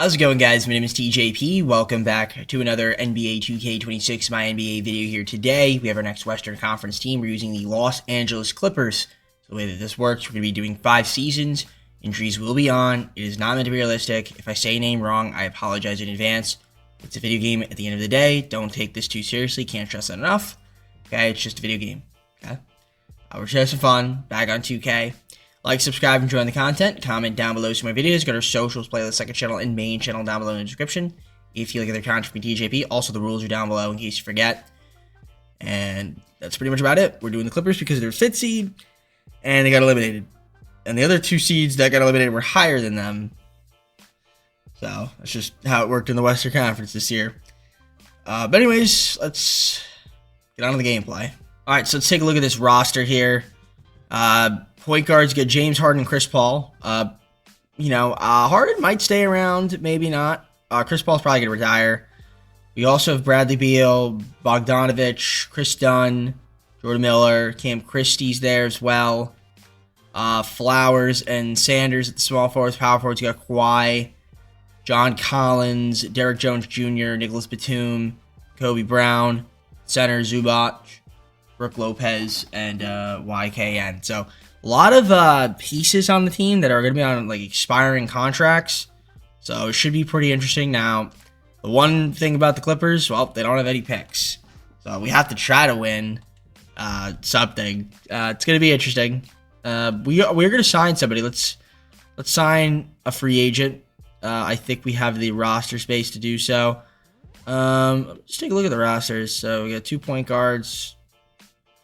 How's it going, guys? My name is TJP. Welcome back to another NBA 2K26 MyNBA video here today. We have our next Western Conference team. We're using the Los Angeles Clippers. So the way that this works, we're going to be doing 5 seasons. Injuries will be on. It is not meant to be realistic. If I say a name wrong, I apologize in advance. It's a video game at the end of the day. Don't take this too seriously. Can't stress that enough. Okay, it's just a video game. Okay, we're just for fun. Back on 2K. Like, subscribe, and join the content. Comment down below some of my videos. Go to our socials, playlist, second channel, and main channel down below in the description. If you like other content from TJP, also the rules are down below in case you forget. And that's pretty much about it. We're doing the Clippers because they're 5th seed, and they got eliminated. And the other 2 seeds that got eliminated were higher than them. So that's just how it worked in the Western Conference this year. But anyways, let's get on to the gameplay. All right, so let's take a look at this roster here. Point guards get James Harden, Chris Paul. Harden might stay around, maybe not. Chris Paul's probably gonna retire. We also have Bradley Beal, Bogdanovich, Chris Dunn, Jordan Miller, Cam Christie's there as well. Flowers and Sanders at the small forwards. Power forwards, you got Kawhi, John Collins, Derek Jones Jr., Nicholas Batum, Kobe Brown, center Zubac, Brook Lopez, and YKN. So a lot of pieces on the team that are going to be on like expiring contracts. So it should be pretty interesting. Now, the one thing about the Clippers, well, they don't have any picks. So we have to try to win something. It's going to be interesting. We're going to sign somebody. Let's sign a free agent. I think we have the roster space to do so. Let's take a look at the rosters. So we got 2 point guards,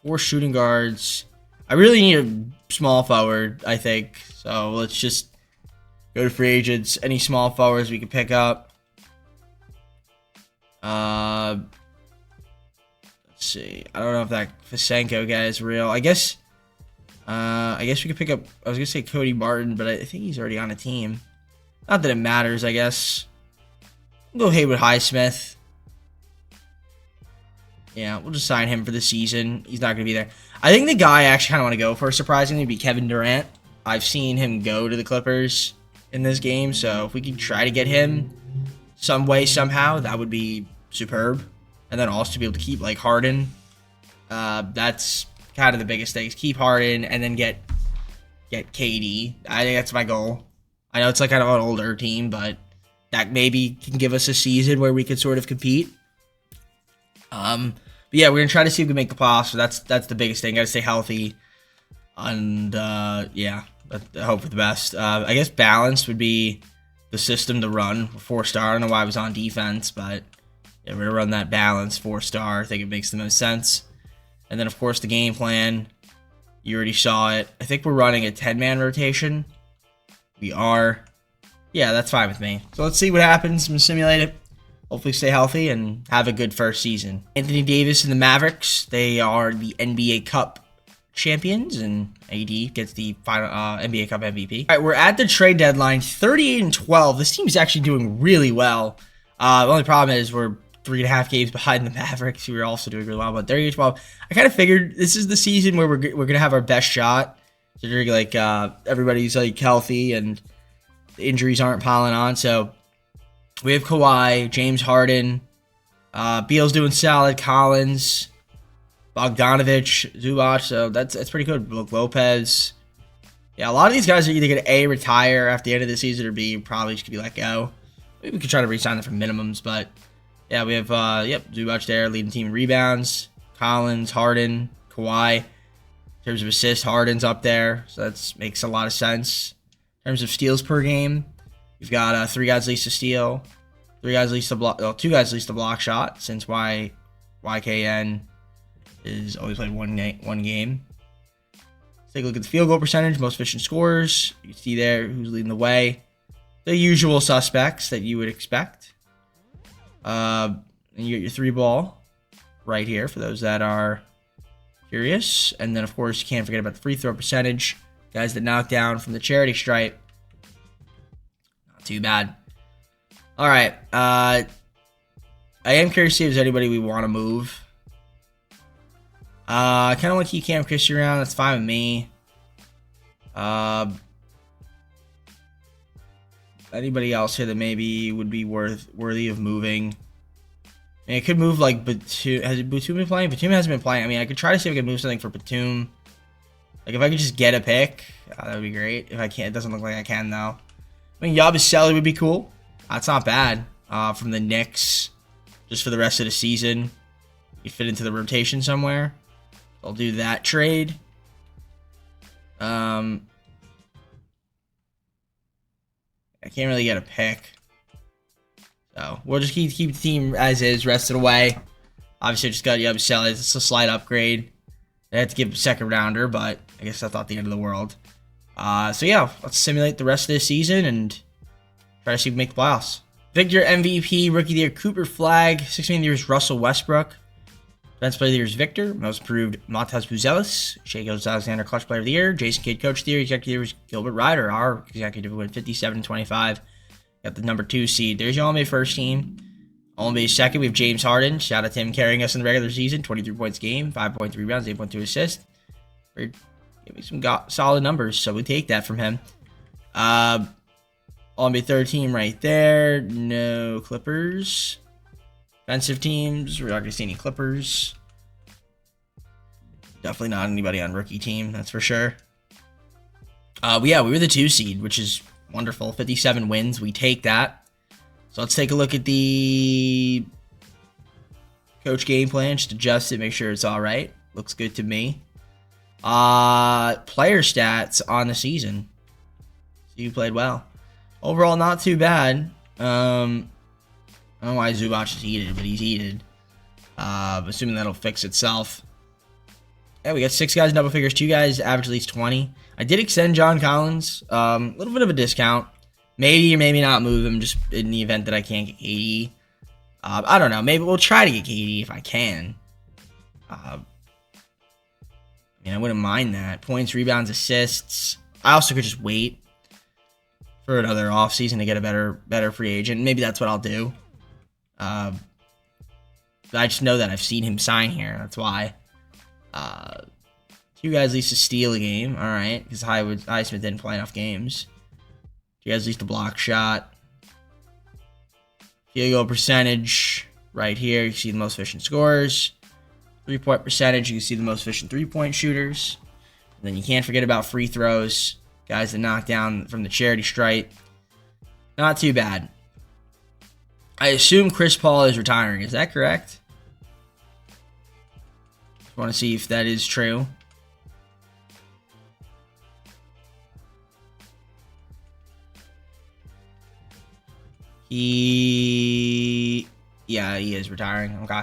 4 shooting guards. I really need a small forward, I think. So let's just go to free agents. Any small forwards we can pick up. Let's see. I don't know if that Fasenko guy is real. I guess we could pick up. I was gonna say Cody Martin, but I think he's already on a team. Not that it matters, I guess. We'll go Haywood Highsmith. Yeah, we'll just sign him for the season. He's not going to be there. I think the guy I actually kind of want to go for, surprisingly, would be Kevin Durant. I've seen him go to the Clippers in this game, so if we can try to get him some way, somehow, that would be superb. And then also to be able to keep, like, Harden. That's kind of the biggest thing, is keep Harden and then get KD. I think that's my goal. I know it's like kind of an older team, but that maybe can give us a season where we could sort of compete. But yeah, we're gonna try to see if we can make the playoffs. So that's the biggest thing. Got to stay healthy, and yeah, I hope for the best. I guess balanced would be the system to run. 4-star. I don't know why I was on defense, but yeah, we're gonna run that balance 4-star. I think it makes the most sense. And then of course the game plan. You already saw it. I think we're running a 10-man rotation. We are. Yeah, that's fine with me. So let's see what happens. I'm gonna simulate it. Hopefully stay healthy and have a good first season. Anthony Davis and the Mavericks, they are the NBA Cup champions, and AD gets the final NBA Cup MVP. All right, we're at the trade deadline, 38-12. This team is actually doing really well. The only problem is we're 3.5 games behind the Mavericks, who are also doing really well. But 38-12, I kind of figured this is the season where we're gonna have our best shot. Considering like everybody's like healthy and the injuries aren't piling on, so. We have Kawhi, James Harden, Beal's doing solid, Collins, Bogdanovich, Zubac, so that's pretty good. Brook Lopez. Yeah, a lot of these guys are either going to A, retire after the end of the season, or B, probably just going to be let go. Maybe we could try to re-sign them for minimums, but yeah, we have, Zubac there, leading team in rebounds, Collins, Harden, Kawhi. In terms of assists, Harden's up there, so that makes a lot of sense. In terms of steals per game, we've got 3 guys least to steal, 3 guys least to block, 2 guys least to block shot, since YKN is always played one game. Let's take a look at the field goal percentage, most efficient scorers. You can see there who's leading the way. The usual suspects that you would expect. And you get your 3-ball right here for those that are curious. And then, of course, you can't forget about the free throw percentage. Guys that knock down from the charity stripe. Too bad. All right. I am curious to see if there's anybody we want to move. I kind of want to keep Cam Christie around. That's fine with me. Anybody else here that maybe would be worthy of moving? I mean, it could move like Batum. Has Batum been playing? Batum hasn't been playing. I mean, I could try to see if I could move something for Batum. Like, if I could just get a pick, that would be great. If I can't, it doesn't look like I can, though. I mean, Yabusele would be cool. That's not bad. From the Knicks, just for the rest of the season. You fit into the rotation somewhere. I'll do that trade. I can't really get a pick. So, we'll just keep the team as is, rest of the way. Obviously, I just got Yabusele. It's a slight upgrade. I had to give a second rounder, but I guess that's not the end of the world. So yeah, let's simulate the rest of this season and try to see if we make the playoffs. Victor MVP, Rookie of the Year, Cooper Flag. 6 Man of the Year is Russell Westbrook. Defensive Player of the Year is Victor. Most Improved, Matas Buzelis. Shea Gilgeous-Alexander, Clutch Player of the Year. Jason Kidd, Coach of the Year. Executive of the Year is Gilbert Ryder. Our executive went 57-25. Got the number 2 seed. There's your All-NBA first team. All-NBA second, we have James Harden. Shout out to him carrying us in the regular season. 23 points a game, 5.3 rebounds, 8.2 assists. We're giving some solid numbers, so we take that from him. All-NBA third team right there. No Clippers. Defensive teams, we're not going to see any Clippers. Definitely not anybody on rookie team, that's for sure. Yeah, we were the 2 seed, which is wonderful. 57 wins, we take that. So let's take a look at the coach game plan. Just adjust it, make sure it's all right. Looks good to me. Player stats on the season. So you played well. Overall, not too bad. I don't know why Zubac is heated, but he's heated. Assuming that'll fix itself. Yeah, we got 6 guys in double figures. 2 guys average at least 20. I did extend John Collins. A little bit of a discount. Maybe or maybe not move him just in the event that I can't get KD. I don't know. Maybe we'll try to get KD if I can. I mean, I wouldn't mind that. Points, rebounds, assists. I also could just wait for another offseason to get a better free agent. Maybe that's what I'll do. I just know that I've seen him sign here. That's why. 2 guys at least to steal a game. All right. Because Highsmith didn't play enough games. He has at least a block shot. Field goal percentage right here. You can see the most efficient scorers. 3-point percentage. You can see the most efficient 3-point shooters. And then you can't forget about free throws. Guys that knock down from the charity stripe. Not too bad. I assume Chris Paul is retiring. Is that correct? Just want to see if that is true. Yeah, he is retiring. Okay,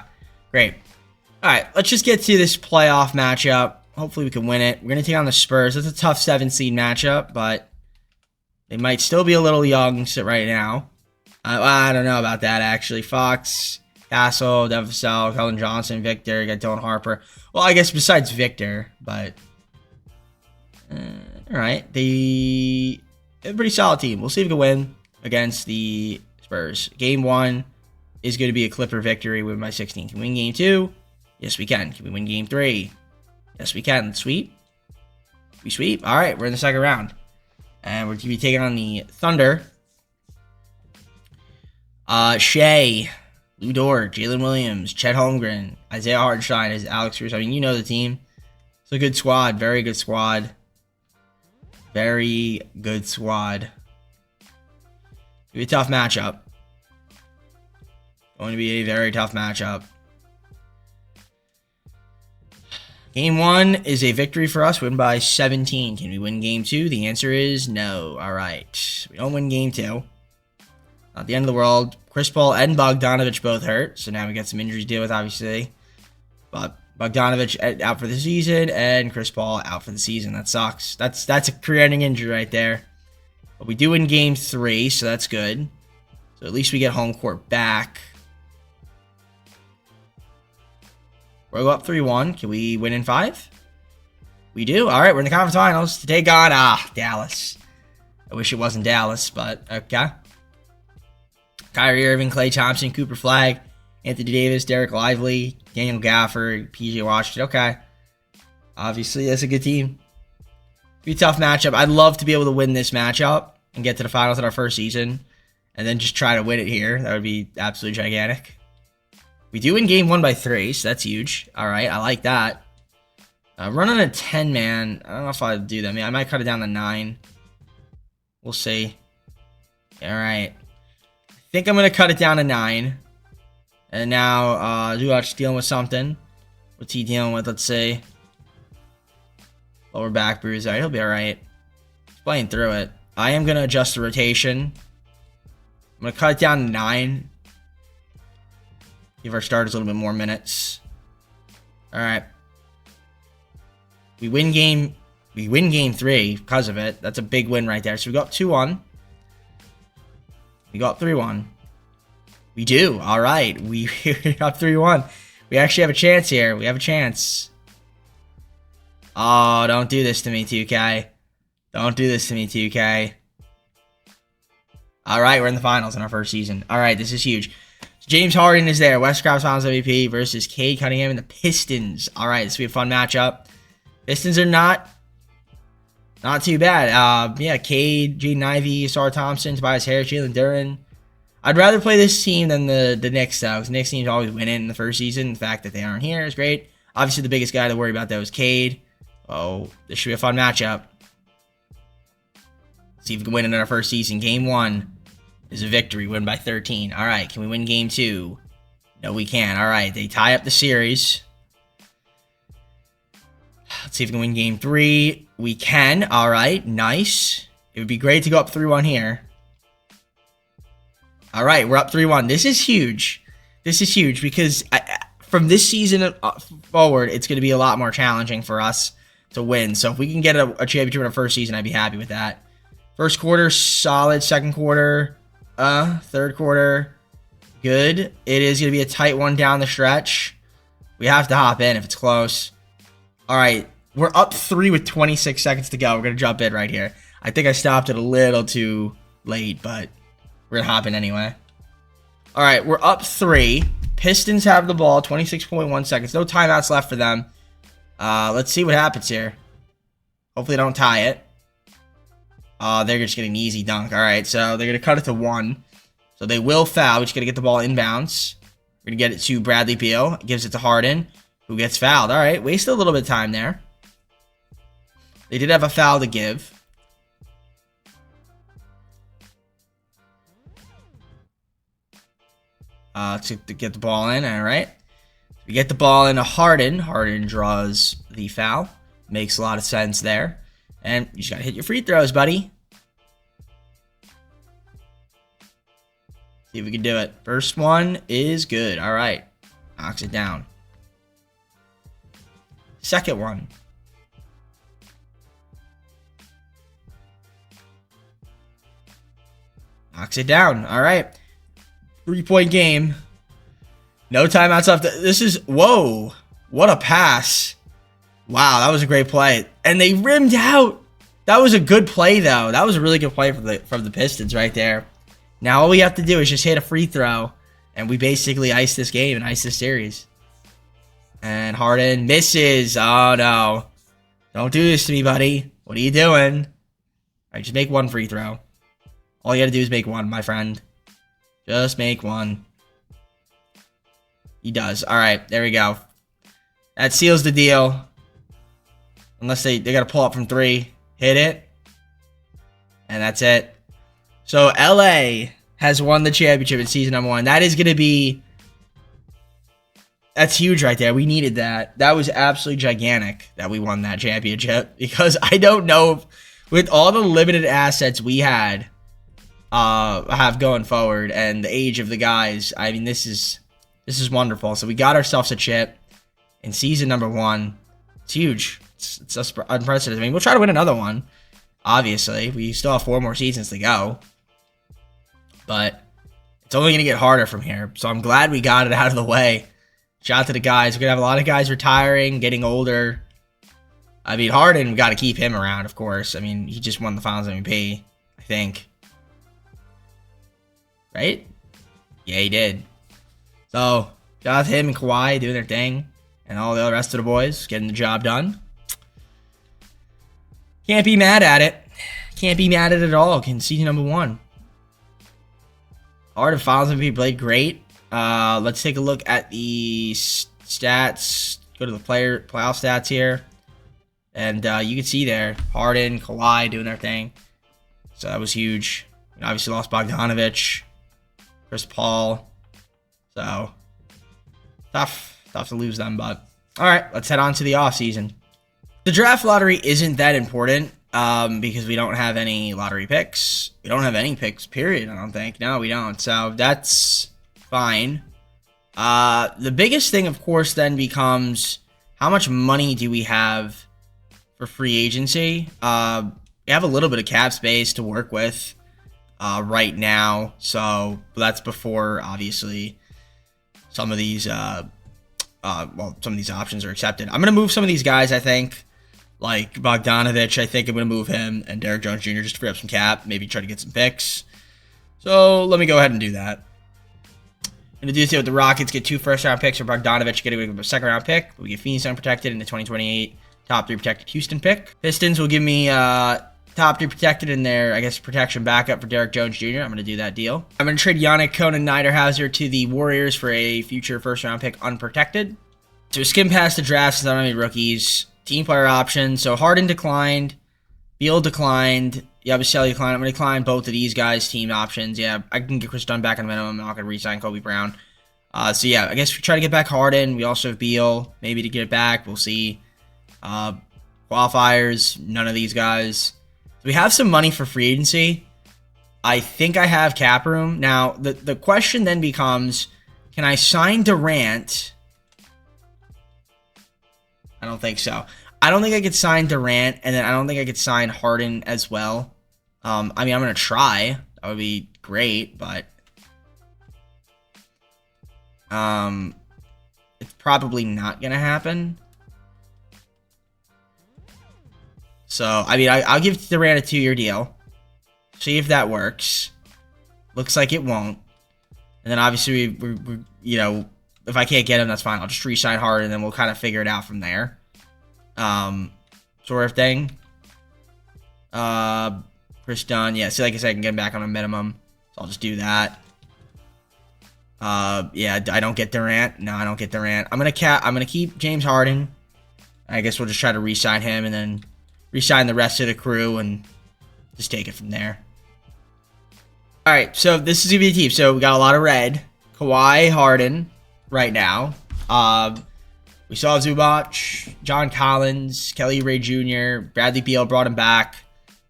great. All right, let's just get to this playoff matchup. Hopefully we can win it. We're going to take on the Spurs. It's a tough 7-seed matchup, but they might still be a little young right now. I don't know about that, actually. Fox, Castle, Devin Vassell, Keldon Johnson, Victor, you got Dylan Harper. Well, I guess besides Victor, but... all right, they're a pretty solid team. We'll see if we can win against the Spurs. Game 1 is going to be a Clipper victory. We win by 16. Can we win Game 2? Yes, we can. Can we win Game 3? Yes, we can. Sweep? We sweep? All right, we're in the second round. And we're going to be taking on the Thunder. Shea, Lou Dort, Jalen Williams, Chet Holmgren, Isaiah Hartenstein, is Alex Russo. I mean, you know the team. It's a good squad. Very good squad. Very good squad. It'll be a tough matchup. Going to be a very tough matchup. Game 1 is a victory for us. Win by 17. Can we win Game 2? The answer is no. All right. We don't win Game 2. Not the end of the world. Chris Paul and Bogdanovich both hurt. So now we got some injuries to deal with, obviously. But Bogdanovich out for the season and Chris Paul out for the season. That sucks. That's a career-ending injury right there. But we do win Game 3, so that's good. So at least we get home court back. We'll go up 3-1. Can we win in 5? We do. All right, we're in the conference finals to take on Dallas. I wish it wasn't Dallas, but okay. Kyrie Irving, Klay Thompson, Cooper Flag, Anthony Davis, Derek Lively, Daniel Gafford, PJ Washington. Okay. Obviously, that's a good team. It'll be a tough matchup. I'd love to be able to win this matchup. and get to the finals in our first season, and then just try to win it here. That would be absolutely gigantic. We do win game 1 by 3, so that's huge. All right, I like that. Running a 10-man. I don't know if I'd do that. I mean, I might cut it down to 9. We'll see. All right. I think I'm going to cut it down to 9. And now, Dulac's dealing with something. What's he dealing with? Let's see. Lower back bruise. All right, he'll be all right. He's playing through it. I am going to adjust the rotation. I'm going to cut it down to 9. Give our starters a little bit more minutes. All right. We win game 3 because of it. That's a big win right there. So we go up 2-1. We go up 3-1. We do. All right. We up 3-1. We actually have a chance here. We have a chance. Oh, don't do this to me, 2K. Don't do this to me, 2K. All right, we're in the finals in our first season. All right, this is huge. James Harden is there. Westcraft's Finals MVP versus Cade Cunningham and the Pistons. All right, this will be a fun matchup. Pistons are not too bad. Yeah, Cade, Jaden Ivey, Sar Thompson, Tobias Harris, Jalen Duren. I'd rather play this team than the Knicks, though, because Knicks teams always win in the first season. The fact that they aren't here is great. Obviously, the biggest guy to worry about, though, is Cade. Oh, this should be a fun matchup. See if we can win it in our first season. Game 1 is a victory. Win by 13. All right, can we win game 2? No, we can't. All right, they tie up the series. Let's see if we can win game 3. We can. All right, nice. It would be great to go up 3-1 here. All right, we're up 3-1. This is huge. This is huge because from this season forward, it's going to be a lot more challenging for us to win. So if we can get a championship in our first season, I'd be happy with that. First quarter, solid. Second quarter, third quarter, good. It is going to be a tight one down the stretch. We have to hop in if it's close. All right, we're up 3 with 26 seconds to go. We're going to jump in right here. I think I stopped it a little too late, but we're going to hop in anyway. All right, we're up 3. Pistons have the ball, 26.1 seconds. No timeouts left for them. Let's see what happens here. Hopefully they don't tie it. They're just getting an easy dunk. All right, so they're going to cut it to 1. So they will foul. We're just going to get the ball inbounds. We're going to get it to Bradley Beal. Gives it to Harden, who gets fouled. All right, wasted a little bit of time there. They did have a foul to give. To get the ball in. All right. We get the ball into Harden. Harden draws the foul. Makes a lot of sense there. And you just got to hit your free throws, buddy. See if we can do it. First one is good. All right. Knocks it down. Second one. Knocks it down. All right. 3-point game. No timeouts left. This is... Whoa. What a pass. Wow, that was a great play. And they rimmed out. That was a good play, though. That was a really good play from the Pistons right there. Now all we have to do is just hit a free throw, and we basically ice this game and ice this series. And Harden misses. Oh, no. Don't do this to me, buddy. What are you doing? All right, just make one free throw. All you got to do is make one, my friend. Just make one. He does. All right, there we go. That seals the deal. Unless they got to pull up from 3. Hit it. And that's it. So, LA has won the championship in season number 1. That is going to be... That's huge right there. We needed that. That was absolutely gigantic that we won that championship. Because I don't know if, with all the limited assets we have going forward and the age of the guys, I mean, this is wonderful. So we got ourselves a chip in season number 1. It's huge. It's unprecedented. I mean, we'll try to win another one. Obviously, we still have 4 more seasons to go. But it's only going to get harder from here. So I'm glad we got it out of the way. Shout out to the guys. We're going to have a lot of guys retiring, getting older. I mean, Harden, we got to keep him around, of course. I mean, he just won the Finals MVP, I think. Right? Yeah, he did. So, shout out to him and Kawhi doing their thing. And all the rest of the boys getting the job done. Can't be mad at it. can't be mad at it at all. Season number 1. Art of Finals MVP played great. Let's take a look at the stats. Go to the playoff stats here. And you can see there, Harden, Kawhi doing their thing. So that was huge. We obviously lost Bogdanovich, Chris Paul. So tough to lose them, but all right, let's head on to the offseason. The draft lottery isn't that important because we don't have any lottery picks. We don't have any picks, period, I don't think. No, we don't. So that's fine. The biggest thing, of course, then becomes how much money do we have for free agency? We have a little bit of cap space to work with right now. So that's before, obviously, some of these some of these options are accepted. I'm going to move some of these guys, I think. Like Bogdanovich, I think I'm going to move him, and Derrick Jones Jr. just to free up some cap, maybe try to get some picks. So let me go ahead and do that. I'm going to do this with the Rockets, get 2 first-round picks for Bogdanovich, getting a second-round pick. We get Phoenix unprotected in the 2028 top 3 protected Houston pick. Pistons will give me top 3 protected in their, I guess, protection backup for Derrick Jones Jr. I'm going to do that deal. I'm going to trade Yannick Conan Niederhauser to the Warriors for a future first-round pick unprotected. So skim past the draft since I don't have any rookies. Team player options. So Harden declined. Beal declined. Yabusele declined. I'm going to decline both of these guys' team options. Yeah, I can get Chris Dunn back on the minimum. I'm not going to re-sign Kobe Brown. So yeah, I guess we try to get back Harden. We also have Beal, maybe to get it back. We'll see. Qualifiers, none of these guys. We have some money for free agency. I think I have cap room. Now, the question then becomes, can I sign Durant? I don't think so. I don't think I could sign Durant, and then I don't think I could sign Harden as well. I mean, I'm going to try. That would be great, but it's probably not going to happen. So, I mean, I'll give Durant a 2-year deal. See if that works. Looks like it won't. And then obviously, we you know, if I can't get him, that's fine. I'll just re-sign Harden, and then we'll kind of figure it out from there. Sort of thing. Chris Dunn. Yeah, see, like I said, I can get him back on a minimum. So I'll just do that. Yeah, I don't get Durant. No, I don't get Durant. I'm gonna keep James Harden. I guess we'll just try to re-sign him, and then re-sign the rest of the crew and just take it from there. All right, so this is going to be the team. So we got a lot of red. Kawhi, Harden right now. We saw Zubac, John Collins, Kelly Ray Jr., Bradley Beal brought him back,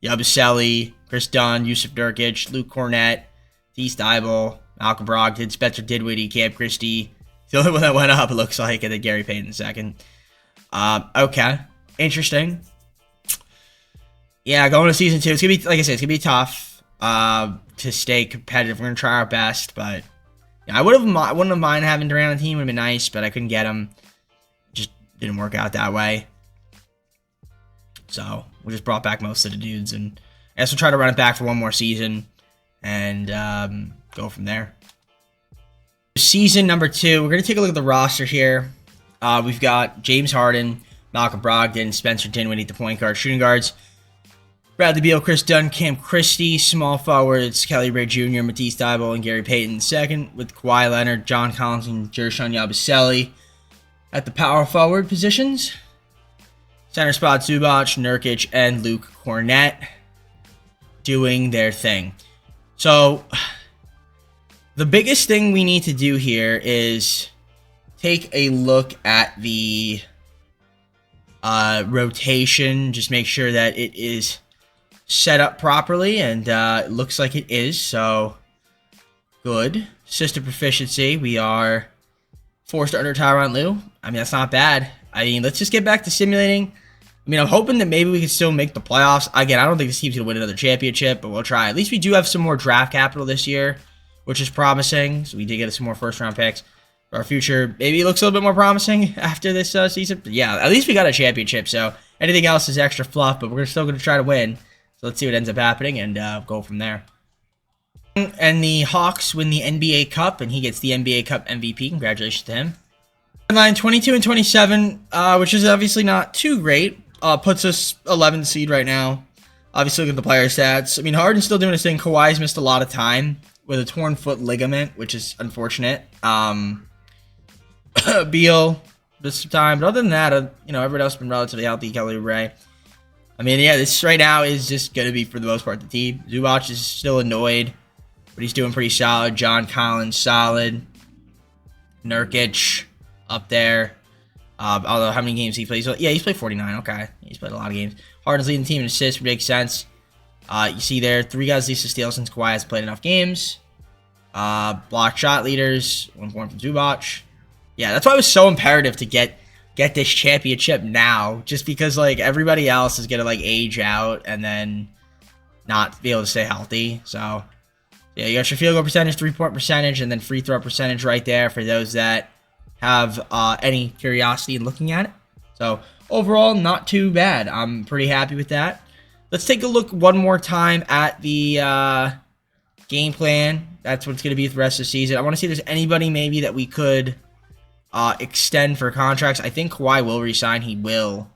Yabusele, Chris Dunn, Yusuf Nurkic, Luke Cornett, T. Steibel, Malcolm Brogdon, Spencer Dinwiddie, Cam Christie. The only one that went up, it looks like, and then Gary Payton in second. Okay, interesting. Yeah, going to season 2, it's gonna be, like I said, it's gonna be tough to stay competitive. We're gonna try our best, but yeah, I wouldn't have mind having Durant on the team. Would have been nice, but I couldn't get him. Just didn't work out that way. So we just brought back most of the dudes, and I guess we'll try to run it back for one more season and go from there. Season number 2, we're gonna take a look at the roster here. We've got James Harden, Malcolm Brogdon, Spencer Dinwiddie at the point guard, shooting guards. Bradley Beal, Chris Dunn, Cam Christie, small forwards, Kelly Ray Jr., Matisse Thybulle, and Gary Payton second, with Kawhi Leonard, John Collins, and Jershon Yabusele at the power forward positions. Center spot, Zubac, Nurkic, and Luke Cornett doing their thing. So, the biggest thing we need to do here is take a look at the rotation, just make sure that it is set up properly, and it looks like it is, so good. System proficiency, we are 4-starter Tyronn Lue. I mean, that's not bad. I mean, let's just get back to simulating. I mean, I'm hoping that maybe we can still make the playoffs. Again, I don't think this team's going to win another championship, but we'll try. At least we do have some more draft capital this year, which is promising. So we did get some more first-round picks. For our future, maybe it looks a little bit more promising after this season. But yeah, at least we got a championship, so anything else is extra fluff, but we're still going to try to win. So let's see what ends up happening and go from there. And the Hawks win the NBA Cup, and he gets the NBA Cup MVP. Congratulations to him. Line 22 and 27, which is obviously not too great. Puts us 11th seed right now. Obviously, look at the player stats. I mean, Harden's still doing his thing. Kawhi's missed a lot of time with a torn foot ligament, which is unfortunate. Beal missed some time, but other than that, everyone else has been relatively healthy. Kelly Oubre. I mean, yeah, this right now is just going to be, for the most part, the team. Zubac is still annoyed, but he's doing pretty solid. John Collins, solid. Nurkic, up there. Although, how many games he plays? Yeah, he's played 49. Okay. He's played a lot of games. Harden's leading the team in assists, which makes sense. You see there, 3 guys least to steal since Kawhi has played enough games. Block shot leaders, 1 point from Zubac. Yeah, that's why it was so imperative to get this championship now, just because like everybody else is gonna like age out and then not be able to stay healthy. So yeah, you got your field goal percentage, 3-point percentage, and then free throw percentage right there for those that have any curiosity in looking at it. So overall, not too bad. I'm pretty happy with that. Let's take a look one more time at the game plan. That's what's going to be for the rest of the season. I want to see if there's anybody maybe that we could extend for contracts. I think Kawhi will resign. He will.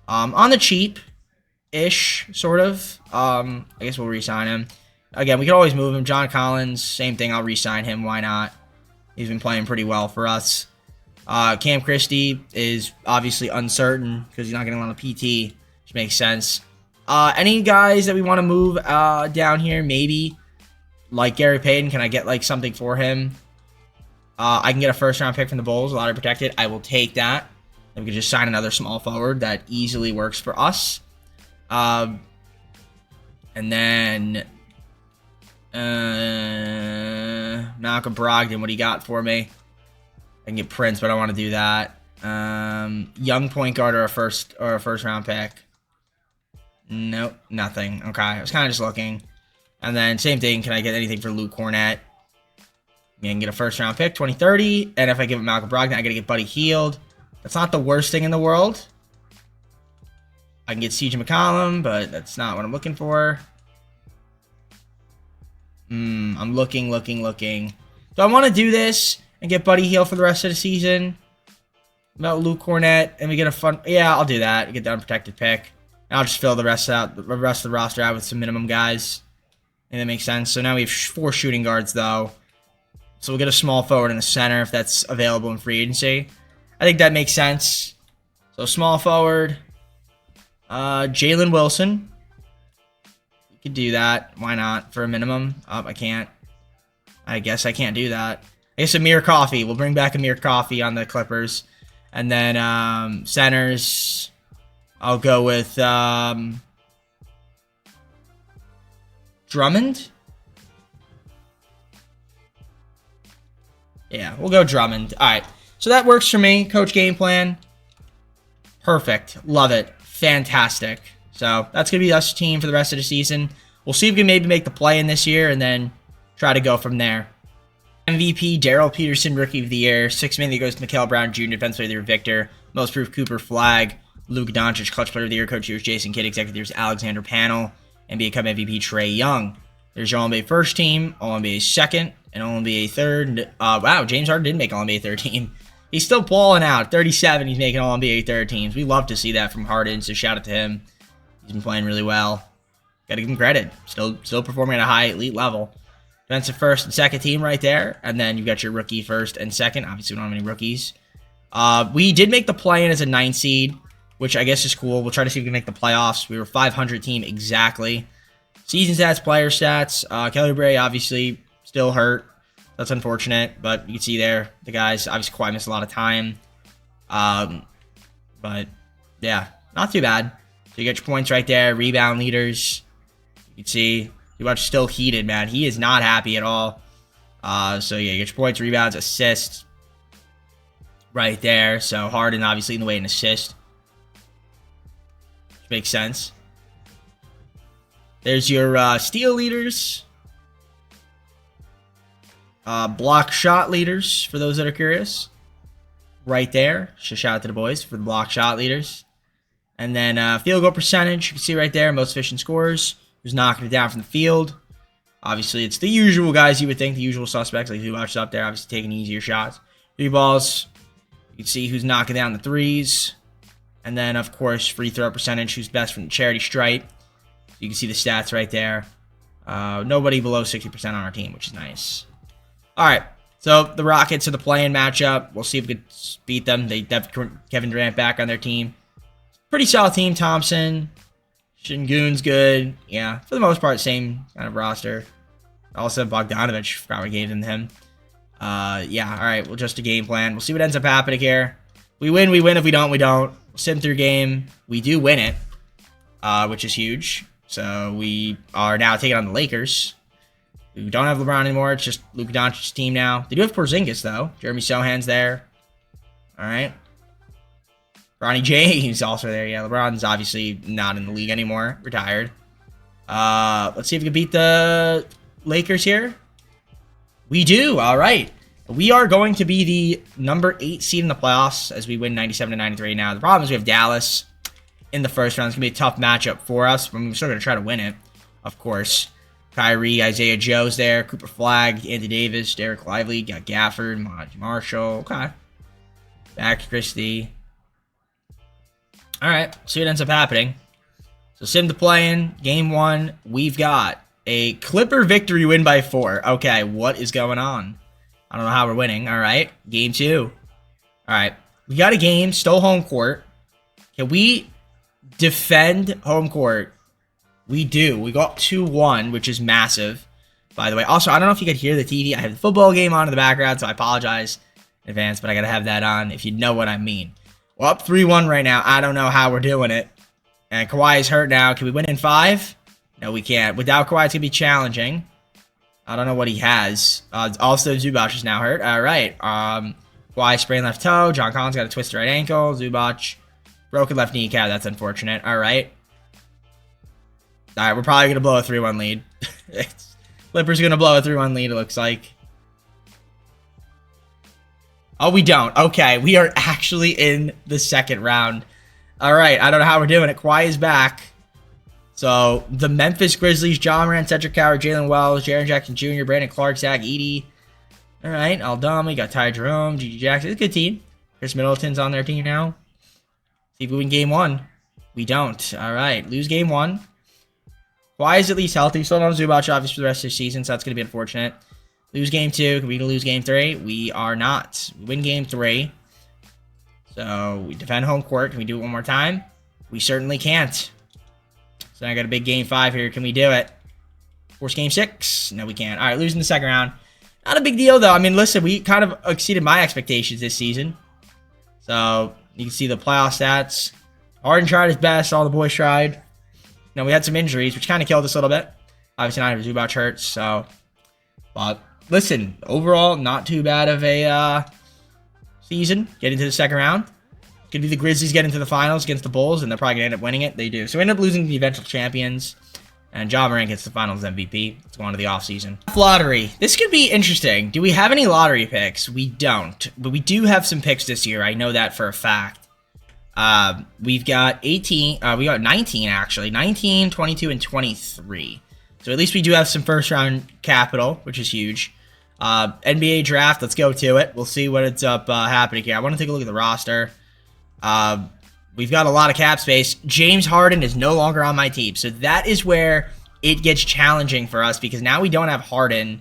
On the cheap-ish, sort of. I guess we'll resign him. Again, we can always move him. John Collins, same thing. I'll resign him. Why not? He's been playing pretty well for us. Cam Christie is obviously uncertain because he's not getting a lot of PT, which makes sense. Any guys that we want to move down here, maybe, like Gary Payton, can I get like something for him? I can get a first-round pick from the Bulls, lottery protected. I will take that. And we can just sign another small forward that easily works for us. And then Malcolm Brogdon, what he got for me? I can get Prince, but I don't want to do that. Young point guard or a first round pick. Nope, nothing. Okay, I was kind of just looking. And then same thing. Can I get anything for Luke Cornett? I can get a first round pick, 2030. And if I give it Malcolm Brogdon, I gotta get Buddy Hield. That's not the worst thing in the world. I can get CJ McCollum, but that's not what I'm looking for. I'm looking. Do I want to do this and get Buddy Hield for the rest of the season? About Luke Cornett, and we get a fun... Yeah, I'll do that. Get the unprotected pick. And I'll just fill the rest of the roster out with some minimum guys. And that makes sense. So now we have 4 shooting guards, though. So we'll get a small forward in the center if that's available in free agency. I think that makes sense. So small forward. Jalen Wilson. You could do that. Why not? For a minimum. I can't. I guess I can't do that. I guess Amir Coffey. We'll bring back Amir Coffey on the Clippers. And then centers. I'll go with Drummond. Yeah, we'll go Drummond. All right. So that works for me. Coach game plan. Perfect. Love it. Fantastic. So that's going to be us team for the rest of the season. We'll see if we can maybe make the play-in this year and then try to go from there. MVP, Daryl Peterson, Rookie of the Year. 6th man that goes to Mikael Brown Jr., Defensive Player of the Year, Victor. Most Proof, Cooper Flag. Luke Doncic, Clutch Player of the Year. Coach of the Year, Jason Kidd. Executive of the Year, Alexander Panel. NBA Cup MVP, Trae Young. There's your All-NBA first team, All-NBA second, and All-NBA third. Wow, James Harden didn't make All-NBA third team. He's still balling out. 37, he's making All-NBA third teams. We love to see that from Harden, so shout out to him. He's been playing really well. Got to give him credit. Still performing at a high elite level. Defensive first and second team right there. And then you've got your rookie first and second. Obviously, we don't have any rookies. We did make the play-in as a 9 seed, which I guess is cool. We'll try to see if we can make the playoffs. We were a 500 team exactly. Season stats, player stats. Kelly Oubre, obviously, still hurt. That's unfortunate, but you can see there, the guys, obviously, Kawhi missed a lot of time. But, yeah, not too bad. So you get your points right there. Rebound leaders. You can see, Zubac still heated, man. He is not happy at all. So, yeah, you get your points, rebounds, assists right there. So, Harden, obviously, in the way an assist. Which makes sense. There's your steal leaders. Block shot leaders, for those that are curious. Right there. Shout out to the boys for the block shot leaders. And then field goal percentage. You can see right there, most efficient scorers. Who's knocking it down from the field. Obviously, it's the usual guys you would think, the usual suspects, like Zubac up there, obviously taking easier shots. 3 balls. You can see who's knocking down the threes. And then, of course, free throw percentage, who's best from the charity stripe. you can see the stats right there. Nobody below 60% on our team, which is nice. All right, so the Rockets are the play-in matchup. We'll see if we can beat them. They have Kevin Durant back on their team. Pretty solid team. Thompson, Şengün's good. Yeah, for the most part, same kind of roster. Also, Bogdanovic, forgot we gave them to him. Yeah, all right, we'll just a game plan. We'll see what ends up happening here. We win, we win. If we don't, we don't. Sim through game. We do win it, which is huge. So we are now taking on the Lakers. We don't have LeBron anymore. It's just Luka Doncic's team now. They do have Porzingis, though. Jeremy Sohan's there. All right. Bronny James also there. Yeah, LeBron's obviously not in the league anymore. Retired. Let's see if we can beat the Lakers here. We do. All right. We are going to be the number 8 seed in the playoffs as we win 97-93 now. The problem is we have Dallas in the first round. It's going to be a tough matchup for us. But we're still going to try to win it, of course. Kyrie, Isaiah Joe's there. Cooper Flagg, Anthony Davis, Derek Lively. Got Gafford, Marshall. Okay. Back to Christie. All right. See what ends up happening. So sim to play-in. Game 1. We've got a Clipper victory win by 4. Okay. What is going on? I don't know how we're winning. All right. Game 2. All right. We got a game. Stole home court. Can we defend home court? We do. We go up 2-1, which is massive, by the way. Also, I don't know if you could hear the TV. I have the football game on in the background, so I apologize in advance, but I got to have that on if you know what I mean. We're up 3-1 right now. I don't know how we're doing it. And Kawhi is hurt now. Can we win in 5? No, we can't. Without Kawhi, it's going to be challenging. I don't know what he has. Also, Zubac is now hurt. All right. Kawhi sprained left toe. John Collins got a twisted right ankle. Zubac broken left kneecap. That's unfortunate. All right. All right, we're probably going to blow a 3-1 lead. Clippers going to blow a 3-1 lead, it looks like. Oh, we don't. Okay, we are actually in the second round. All right, I don't know how we're doing it. Kawhi is back. So, the Memphis Grizzlies, John Morant, Cedric Howard, Jalen Wells, Jaren Jackson Jr., Brandon Clark, Zach Edey. All right, Aldama, got Ty Jerome, G.G. Jackson. It's a good team. Chris Middleton's on their team now. See if we win game 1. We don't. All right, lose game 1. Kawhi is at least healthy. Still don't have Zubac, obviously, for the rest of the season, so that's going to be unfortunate. Lose game 2. Can we lose game 3? We are not. We win game 3. So, we defend home court. Can we do it one more time? We certainly can't. So, I got a big game 5 here. Can we do it? Force game 6? No, we can't. All right, losing the second round. Not a big deal, though. I mean, listen, we kind of exceeded my expectations this season. So, you can see the playoff stats. Harden tried his best. All the boys tried. We had some injuries, which kind of killed us a little bit. Obviously, not having Zubac hurts, so. But, listen, overall, not too bad of a season. Get into the second round. Could be the Grizzlies get into the finals against the Bulls, and they're probably going to end up winning it. They do. So, we end up losing the eventual champions. And John Morant gets the finals MVP. Let's go on to the offseason. Lottery. This could be interesting. Do we have any lottery picks? We don't. But we do have some picks this year. I know that for a fact. We've got 18, we got 19 actually, 19, 22, and 23. So at least we do have some first round capital, which is huge. NBA draft, let's go to it. We'll see what ends up happening here. I want to take a look at the roster. We've got a lot of cap space. James Harden is no longer on my team. So that is where it gets challenging for us because now we don't have Harden,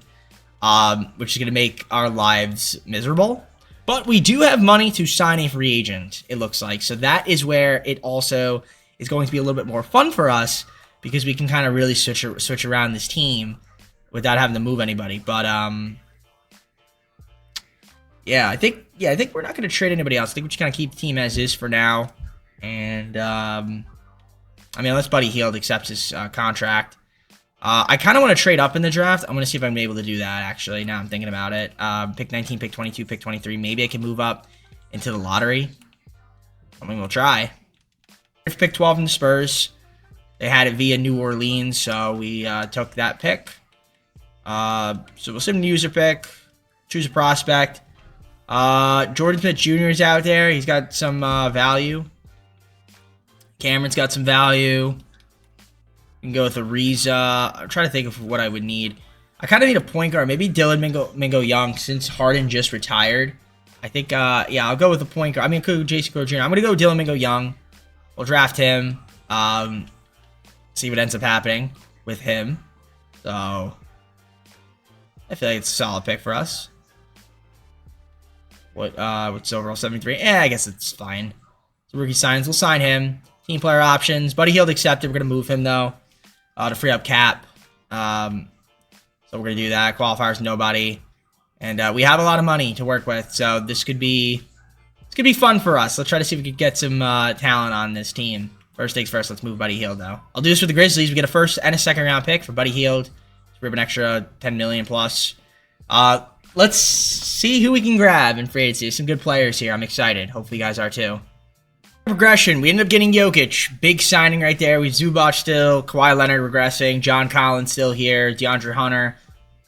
which is going to make our lives miserable. But we do have money to sign a free agent, it looks like. So that is where it also is going to be a little bit more fun for us because we can kind of really switch around this team without having to move anybody. But yeah, I think we're not going to trade anybody else. I think we're just going to keep the team as is for now. And I mean, unless Buddy Hield accepts his contract. I kind of want to trade up in the draft. I'm going to see if I'm able to do that, actually. Now I'm thinking about it. Pick 19, pick 22, pick 23. Maybe I can move up into the lottery. I mean, we'll try. Pick 12 in the Spurs. They had it via New Orleans, so we took that pick. So we'll send a user pick. Choose a prospect. Jordan Smith Jr. is out there. He's got some value. Cameron's got some value. We can go with Ariza. I'm trying to think of what I would need. I kind of need a point guard. Maybe Dylan Mingo Young since Harden just retired. I think, yeah, I'll go with the point guard. I mean, Jason Crowder Jr. I'm going to go Dylan Mingo Young. We'll draft him. See what ends up happening with him. So I feel like it's a solid pick for us. What's overall 73? I guess it's fine. So rookie signs, we'll sign him. Team player options. Buddy Hield accepted. We're gonna move him though. To free up cap. So we're gonna do that. Qualifiers, nobody. And we have a lot of money to work with, so this could be fun for us. Let's try to see if we could get some talent on this team. First things first, let's move Buddy Hield though. I'll do this with the Grizzlies. We get a first and a second round pick for Buddy Hield. So we have an extra 10 million plus. Let's see who we can grab in free agency. Some good players here. I'm excited. Hopefully you guys are too. Progression. We ended up getting Jokic. Big signing right there. We have Zubac still. Kawhi Leonard regressing. John Collins still here. DeAndre Hunter.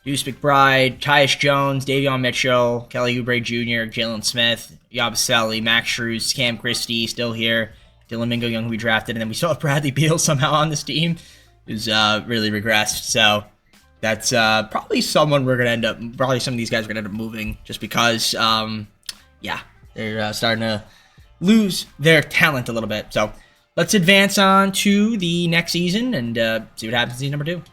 Deuce McBride. Tyus Jones. Davion Mitchell. Kelly Oubre Jr. Jalen Smith. Yabusele. Max Strus. Cam Christie still here. Dylan Mingo Young, who we drafted. And then we still have Bradley Beal somehow on this team, who's really regressed. So that's probably someone we're going to end up, probably some of these guys are going to end up moving just because, yeah, they're starting to lose their talent a little bit. So let's advance on to the next season and see what happens in season number 2.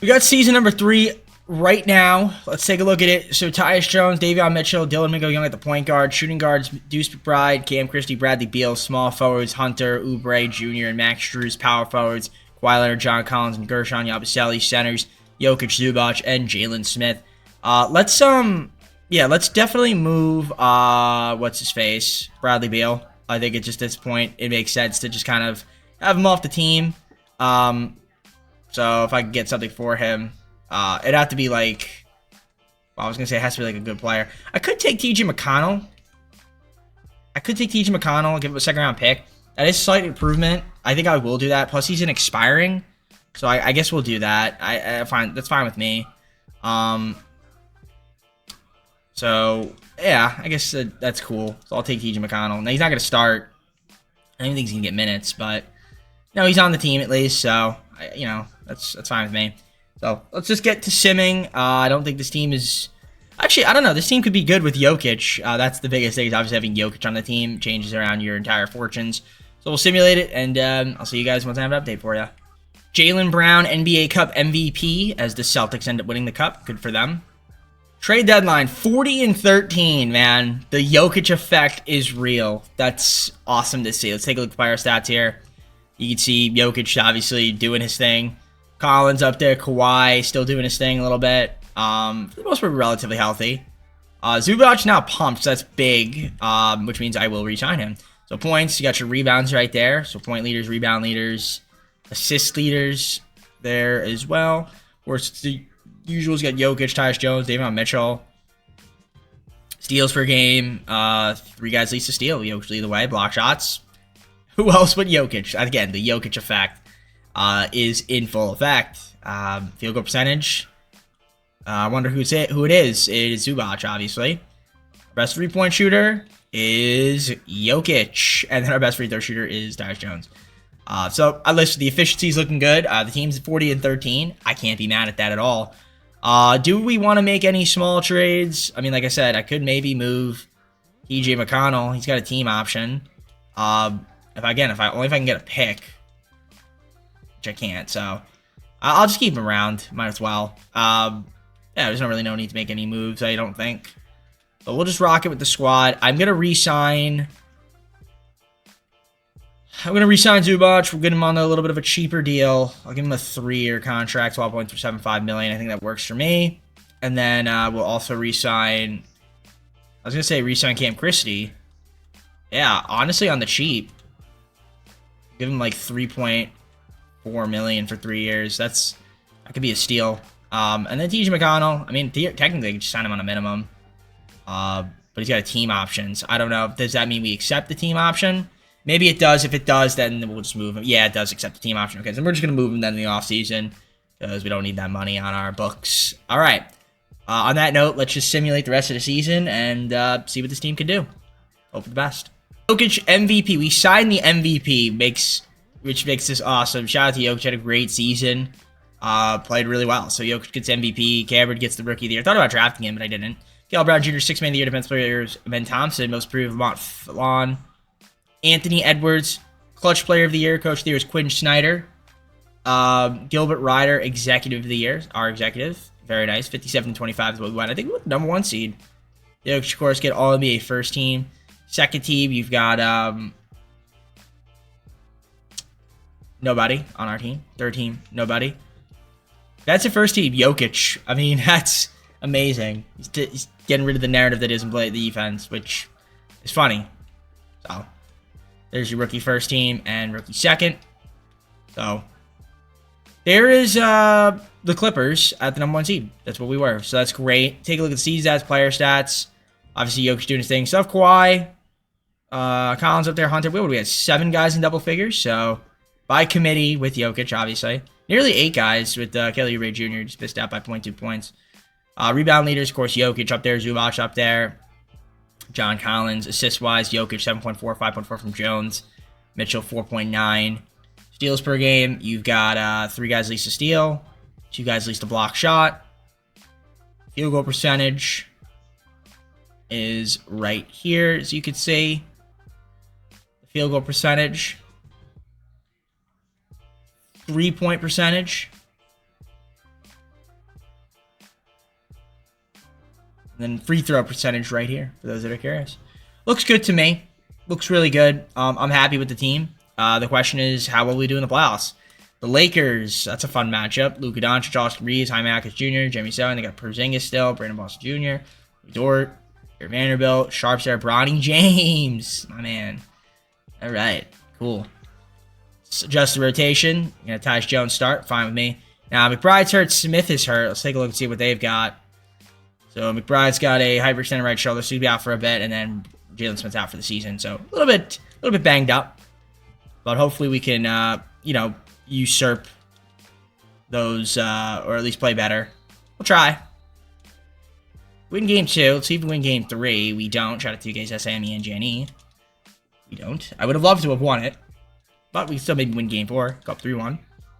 We got season number 3 right now. Let's take a look at it. So Tyus Jones, Davion Mitchell, Dylan Mingo Young at the point guard, shooting guards, Deuce McBride, Cam Christie, Bradley Beal, small forwards, Hunter, Oubre Jr., and Max Strus, power forwards, Kawhi Leonard, John Collins, and Gershon Yabusele, centers, Jokic, Zubac, and Jalen Smith. Let's definitely move, what's his face? Bradley Beal. I think at just this point, it makes sense to just kind of have him off the team. So if I could get something for him, it'd have to be like, well, I was going to say it has to be like a good player. I could take T.J. McConnell. Give him a second round pick. That is a slight improvement. I think I will do that. Plus, he's an expiring. So I guess we'll do that. That's fine with me. So, yeah, I guess that's cool. So I'll take T.J. McConnell. Now, he's not going to start. I don't think he's going to get minutes, but no, he's on the team at least. So, that's fine with me. So let's just get to simming. I don't think this team is... Actually, I don't know. This team could be good with Jokic. That's the biggest thing, is obviously having Jokic on the team changes around your entire fortunes. So we'll simulate it, and I'll see you guys once I have an update for you. Jaylen Brown, NBA Cup MVP, as the Celtics end up winning the Cup. Good for them. Trade deadline, 40-13, man. The Jokic effect is real. That's awesome to see. Let's take a look at the player stats here. You can see Jokic obviously doing his thing. Collins up there. Kawhi still doing his thing a little bit. For the most part, relatively healthy. Zubac now pumped, so that's big, which means I will re-sign him. So points, you got your rebounds right there. So point leaders, rebound leaders, assist leaders there as well. Of course, the usuals, you got Jokic, Tyus Jones, Davion Mitchell. Steals per game. 3 guys least to steal. Jokic lead the way. Block shots. Who else but Jokic? Again, the Jokic effect is in full effect. Field goal percentage. I wonder who it is. It is Zubac, obviously. Best 3-point shooter is Jokic. And then our best free throw shooter is Tyus Jones. So I listed the efficiency is looking good. The team's 40-13. I can't be mad at that at all. Do we want to make any small trades? I mean, like I said, I could maybe move T.J. McConnell. He's got a team option. If I can get a pick, which I can't, so I'll just keep him around. Might as well. There's no need to make any moves, I don't think. But we'll just rock it with the squad. I'm gonna re-sign Zubac. We'll get him on a little bit of a cheaper deal. I'll give him a 3-year contract, $12.75 million. I think that works for me. And then we'll also re-sign. I was gonna say re-sign Cam Christie. Yeah, honestly, on the cheap. Give him like $3.4 million for 3 years. That could be a steal. And then T.J. McConnell. I mean, technically, I could just sign him on a minimum. But he's got a team options. I don't know. Does that mean we accept the team option? Maybe it does. If it does, then we'll just move him. Yeah, it does accept the team option. Okay, so we're just going to move him then in the offseason because we don't need that money on our books. All right. On that note, let's just simulate the rest of the season and see what this team can do. Hope for the best. Jokic MVP. We signed the MVP, which makes this awesome. Shout out to Jokic. Had a great season. Played really well. So Jokic gets MVP. Cameron gets the Rookie of the Year. I thought about drafting him, but I didn't. Gale Brown Jr., 6th Man of the Year, Defensive Player of the Year, Ben Thompson, Most Improved, Vermont Fallon. Anthony Edwards, Clutch Player of the Year. Coach of the Year is Quinn Snyder. Gilbert Ryder, Executive of the Year, our executive. Very nice. 57-25 is what we went. I think we were the number 1 seed. Jokic, of course, get All NBA first team. Second team, you've got nobody on our team. Third team, nobody. That's the first team, Jokic. I mean, that's amazing. He's getting rid of the narrative that isn't play the defense, which is funny. So, there's your rookie first team and rookie second. So, there is the Clippers at the number 1 seed. That's what we were. So, that's great. Take a look at the season stats, player stats. Obviously, Jokic doing his thing. Stuff, Kawhi. Collins up there, Hunter. We had 7 guys in double figures. So, by committee with Jokic, obviously. Nearly 8 guys with Kelly Oubre Jr. just missed out by 0.2 points. Rebound leaders, of course, Jokic up there, Zubac up there. John Collins. Assist-wise, Jokic 7.4, 5.4 from Jones. Mitchell 4.9. Steals per game, you've got 3 guys least a steal, 2 guys least a block shot. Field goal percentage is right here, as you can see. The field goal percentage. 3-point percentage. And then free throw percentage right here, for those that are curious. Looks good to me. Looks really good. I'm happy with the team. The question is, how will we do in the playoffs? The Lakers, that's a fun matchup. Luka Doncic, Austin Reeves, Jaime Marcus Jr., Jimmy Sowen. They got Porzingis still, Brandon Boston Jr., Dort, Vanderbilt, Sharps there, Bronny James, my man. All right, cool. Adjust the rotation. You're going to Tyus Jones start. Fine with me. Now, McBride's hurt. Smith is hurt. Let's take a look and see what they've got. So, McBride's got a hyperextended right shoulder, so he'll be out for a bit, and then Jalen Smith's out for the season. So, a little bit banged up. But hopefully we can, usurp those, or at least play better. We'll try. Win game 2. Let's see if we win game 3. We don't. Shout out to 2K's SAME and Jenny. We don't. I would have loved to have won it. But we still maybe win game 4. Go up 3-1.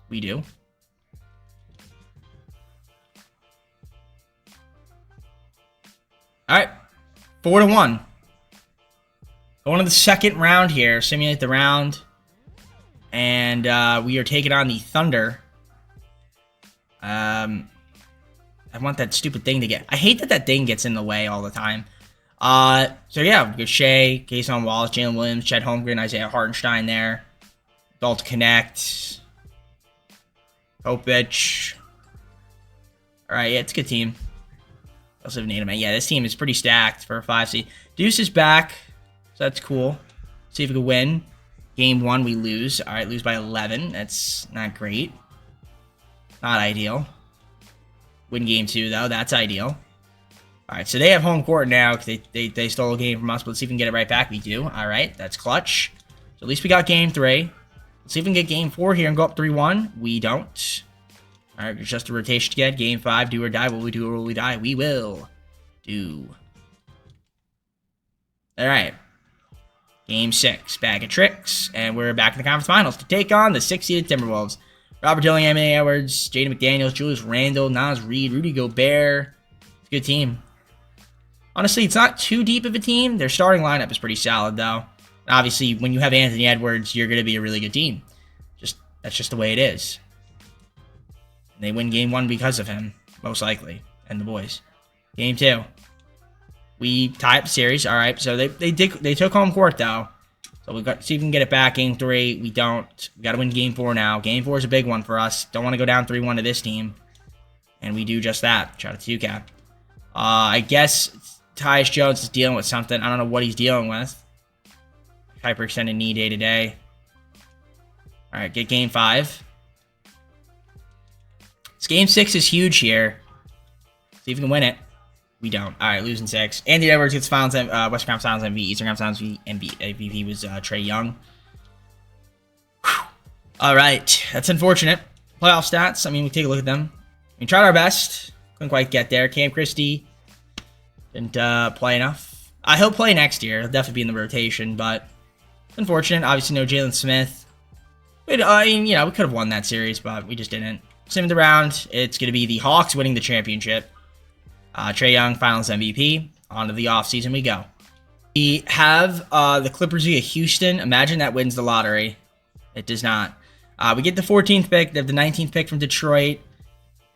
We do. Alright. 4-1. Going to the second round here. Simulate the round. And we are taking on the Thunder. I want that stupid thing to get... I hate that thing gets in the way all the time. So yeah, we've got Shea, Kayson Wallace, Jalen Williams, Chet Holmgren, Isaiah Hartenstein there. Adult Connect. Kopich. Alright, yeah, it's a good team. Also have Natum. Yeah, this team is pretty stacked for a 5 seed. Deuce is back. So that's cool. See if we can win. Game 1, we lose. Alright, lose by 11. That's not great. Not ideal. Win game 2, though. That's ideal. Alright, so they have home court now because they stole a game from us, but let's see if we can get it right back. We do. Alright, that's clutch. So at least we got game 3. Let's see if we can get game 4 here and go up 3-1. We don't. Alright, just a rotation again. Game 5, do or die. Will we do or will we die? We will do. Alright. Game 6, bag of tricks. And we're back in the conference finals to take on the 6-seeded Timberwolves. Robert Dillingham, Anthony Edwards, Jaden McDaniels, Julius Randle, Naz Reid, Rudy Gobert. It's a good team. Honestly, it's not too deep of a team. Their starting lineup is pretty solid, though. Obviously, when you have Anthony Edwards, you're going to be a really good team. That's just the way it is. And they win game 1 because of him, most likely, and the boys. Game 2. We tie up the series. All right, so they took home court, though. So we got see if we can get it back. Game 3, we don't. We got to win game 4 now. Game 4 is a big one for us. Don't want to go down 3-1 to this team. And we do just that. Shout out to UCAP. I guess Tyus Jones is dealing with something. I don't know what he's dealing with. Hyperextended knee day to day. All right, get game 5. This game 6 is huge here. See if we can win it. We don't. All right, losing 6. Anthony Edwards gets Finals, Western Conference Finals MVP. Eastern Conference Finals MVP was Trae Young. Whew. All right, that's unfortunate. Playoff stats. I mean, we take a look at them. We tried our best. Couldn't quite get there. Cam Christie didn't play enough. He'll play next year. He'll definitely be in the rotation, but it's unfortunate. Obviously, no Jalen Smith. We could have won that series, but we just didn't. Same with the round. It's going to be the Hawks winning the championship. Trae Young, Finals MVP. On to the offseason we go. We have the Clippers via Houston. Imagine that wins the lottery. It does not. We get the 14th pick. They have the 19th pick from Detroit,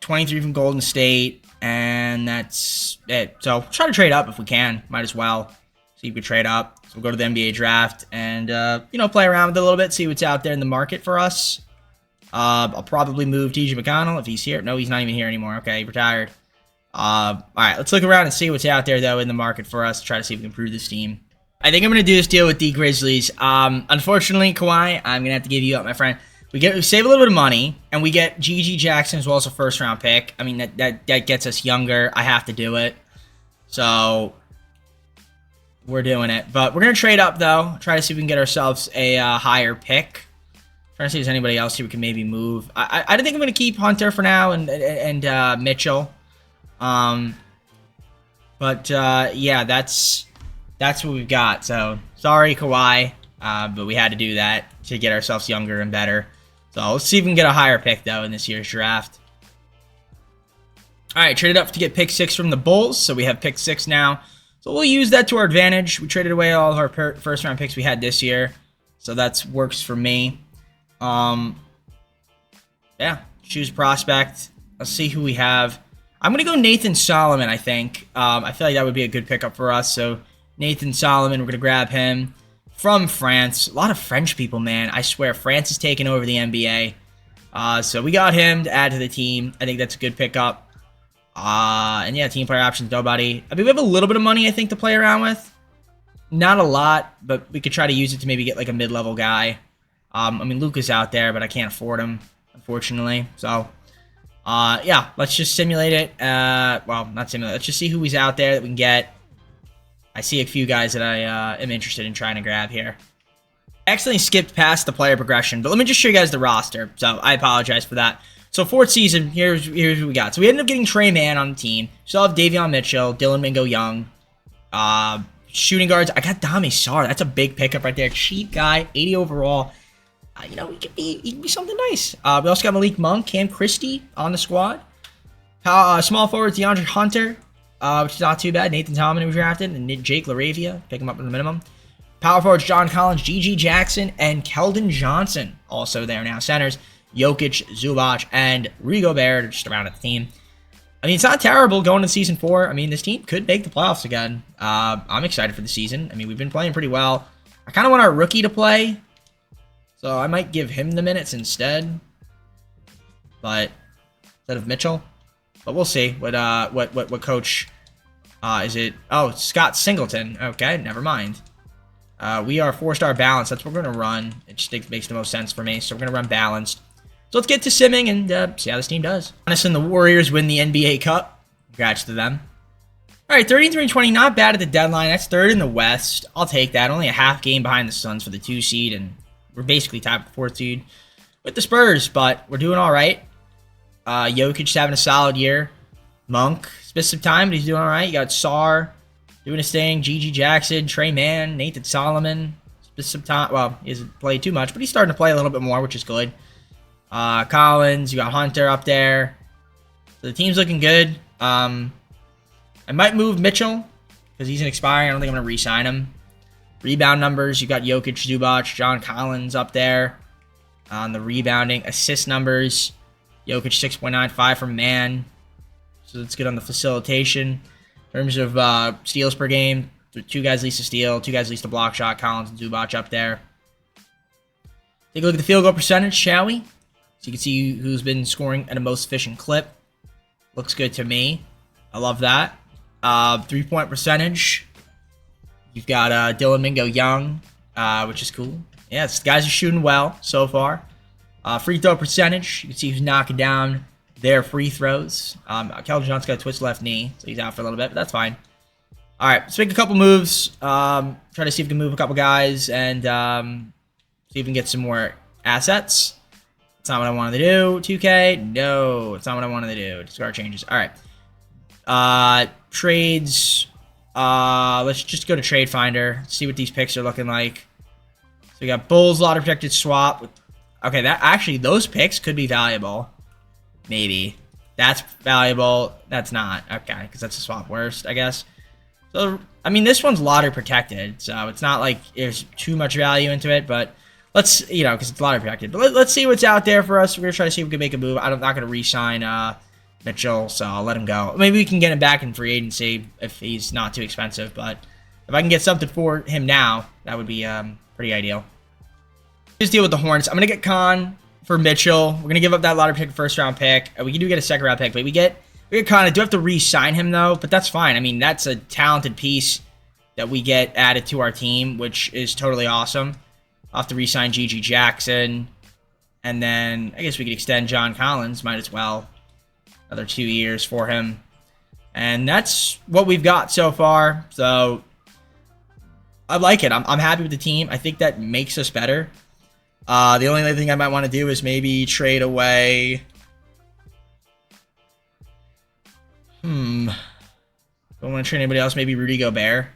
23 from Golden State, and that's it. So try to trade up if we can. Might as well. See if we can trade up. So we'll go to the NBA draft and, play around with it a little bit, see what's out there in the market for us. I'll probably move TJ McConnell if he's here. No, he's not even here anymore. Okay, he retired. All right, let's look around and see what's out there, though, in the market for us. Try to see if we can improve this team. I think I'm going to do this deal with the Grizzlies. Unfortunately, Kawhi, I'm going to have to give you up, my friend. We save a little bit of money, and we get GG Jackson as well as a first-round pick. I mean, that gets us younger. I have to do it. So we're doing it. But we're going to trade up, though. Try to see if we can get ourselves a higher pick. Trying to see if there's anybody else here we can maybe move. I think I'm going to keep Hunter for now and Mitchell. Yeah, that's what we've got. So sorry, Kawhi, but we had to do that to get ourselves younger and better. So let's see if we can get a higher pick, though, in this year's draft. All right, traded up to get pick 6 from the Bulls. So we have pick 6 now. So we'll use that to our advantage. We traded away all of our first-round picks we had this year. So that works for me. Yeah, choose prospect. Let's see who we have. I'm going to go Nathan Solomon, I think. I feel like that would be a good pickup for us. So Nathan Solomon, we're going to grab him from France. A lot of French people, man. I swear, France is taking over the NBA. So we got him to add to the team. I think that's a good pickup. And yeah, team player options, nobody. I mean, we have a little bit of money, I think, to play around with. Not a lot, but we could try to use it to maybe get like a mid-level guy. I mean, Luka's out there, but I can't afford him, unfortunately. So, yeah, let's just simulate it. Well, not simulate. Let's just see who he's out there that we can get. I see a few guys that I am interested in trying to grab here. I accidentally skipped past the player progression, but let me just show you guys the roster. So, I apologize for that. So, fourth season, here's who we got. So, we ended up getting Trey Mann on the team. Still have Davion Mitchell, Dylan Mingo Young. Shooting guards, I got Dami Sarr. That's a big pickup right there. Cheap guy, 80 overall. He could be something nice. We also got Malik Monk, Cam Christie on the squad. Small forwards, DeAndre Hunter, which is not too bad. Nathan Solomon, who we drafted, and Jake LaRavia, pick him up at the minimum. Power forwards, John Collins, GG Jackson, and Keldon Johnson, also there now. Centers, Jokic, Zubac, and Rigobert, just around at the team. I mean, it's not terrible going to season 4. I mean, this team could make the playoffs again. I'm excited for the season. I mean, we've been playing pretty well. I kind of want our rookie to play. So I might give him the minutes instead, but instead of Mitchell. But we'll see what coach is it? Oh, Scott Singleton. Okay, never mind. We are 4-star balanced. That's what we're gonna run. It just makes the most sense for me. So we're gonna run balanced. So let's get to simming and see how this team does. Honestly, the Warriors win the NBA Cup. Congrats to them. All right, 33-20, not bad at the deadline. That's third in the West. I'll take that. Only a half game behind the Suns for the 2 seed, and we're basically tied for the 4th seed with the Spurs, but we're doing all right. Jokic having a solid year. Monk, missed some time, but he's doing all right. You got Sarr doing his thing. GG Jackson, Trey Mann, Nathan Solomon. Missed some time. Well, he hasn't played too much, but he's starting to play a little bit more, which is good. Collins, you got Hunter up there. So the team's looking good. I might move Mitchell because he's an expiring. I don't think I'm going to re-sign him. Rebound numbers, you got Jokic, Zubac, John Collins up there on the rebounding. Assist numbers, Jokic 6.95 from Mann. So that's good on the facilitation. In terms of steals per game, 2 guys least a steal, 2 guys least a block shot, Collins and Zubac up there. Take a look at the field goal percentage, shall we? So you can see who's been scoring at a most efficient clip. Looks good to me. I love that. 3-point percentage. You've got Dylan Mingo Young, which is cool. Yeah, the guys are shooting well so far. Free throw percentage. You can see who's knocking down their free throws. Keldon Johnson's got a twist left knee, so he's out for a little bit, but that's fine. All right, let's make a couple moves. Try to see if we can move a couple guys and see if we can get some more assets. That's not what I wanted to do. 2K? No, it's not what I wanted to do. Discard changes. All right. Trades. Let's just go to Trade Finder, see what these picks are looking like. So we got Bulls, lottery protected swap. Okay, that actually, those picks could be valuable. Maybe. That's valuable. That's not. Okay, because that's a swap worst, I guess. So, I mean, this one's lottery protected, so it's not like there's too much value into it, but let's, you know, because it's a lot of projected. But let's see what's out there for us. We're going to try to see if we can make a move. I'm not going to re-sign Mitchell, so I'll let him go. Maybe we can get him back in free agency if he's not too expensive. But if I can get something for him now, that would be pretty ideal. Just deal with the Hornets. I'm going to get Khan for Mitchell. We're going to give up that lottery pick, first-round pick. We do get a second-round pick, but we get Khan. I do have to re-sign him, though, but that's fine. I mean, that's a talented piece that we get added to our team, which is totally awesome. I'll have to re-sign G.G. Jackson, and then I guess we could extend John Collins. Might as well. Another 2 years for him. And that's what we've got so far, so I like it. I'm happy with the team. I think that makes us better. The only other thing I might want to do is maybe trade away. Don't want to trade anybody else. Maybe Rudy Gobert.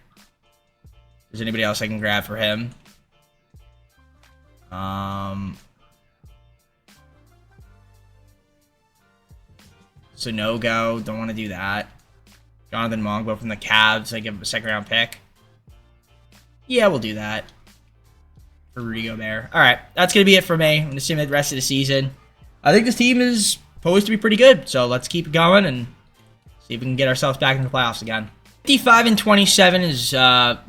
Is there anybody else I can grab for him? So no go. Don't want to do that. Jonathan Mongbo from the Cavs. I give him a second-round pick. Yeah, we'll do that. For Rudy Gobert. Alright, that's going to be it for me. I'm going to see him the rest of the season. I think this team is posed to be pretty good, so let's keep it going and see if we can get ourselves back into the playoffs again. 55-27 is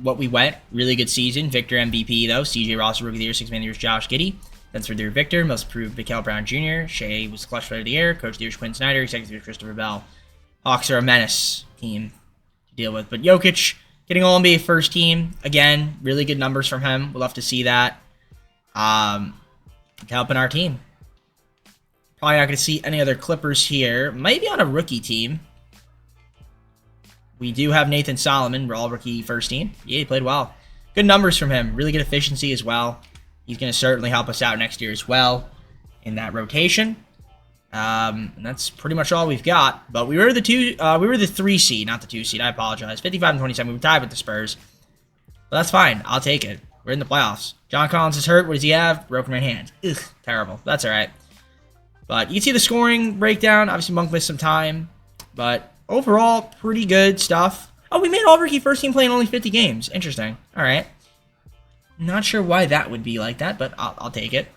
what we went. Really good season. Victor MVP, though. CJ Ross, Rookie of the Year. Sixth Man of the Year, Josh Giddey. That's for their Victor. Most improved, Mikael Brown Jr. Shea was Clutch Player of the Year. Coach of the Year, Quinn Snyder. Executive of the Year, Christopher Bell. Hawks are a menace team to deal with. But Jokic getting All NBA first team. Again, really good numbers from him. We'll have to see that. Helping our team. Probably not going to see any other Clippers here. Maybe on a rookie team. We do have Nathan Solomon. We're all rookie first team. Yeah, he played well. Good numbers from him. Really good efficiency as well. He's going to certainly help us out next year as well in that rotation. And that's pretty much all we've got. But we were the 3 seed, not the 2 seed. I apologize. 55-27. We were tied with the Spurs. But that's fine. I'll take it. We're in the playoffs. John Collins is hurt. What does he have? Broken right hand. Ugh, terrible. That's all right. But you can see the scoring breakdown. Obviously, Monk missed some time. But overall, pretty good stuff. Oh, we made all rookie first team playing only 50 games. Interesting. All right. Not sure why that would be like that, but I'll take it.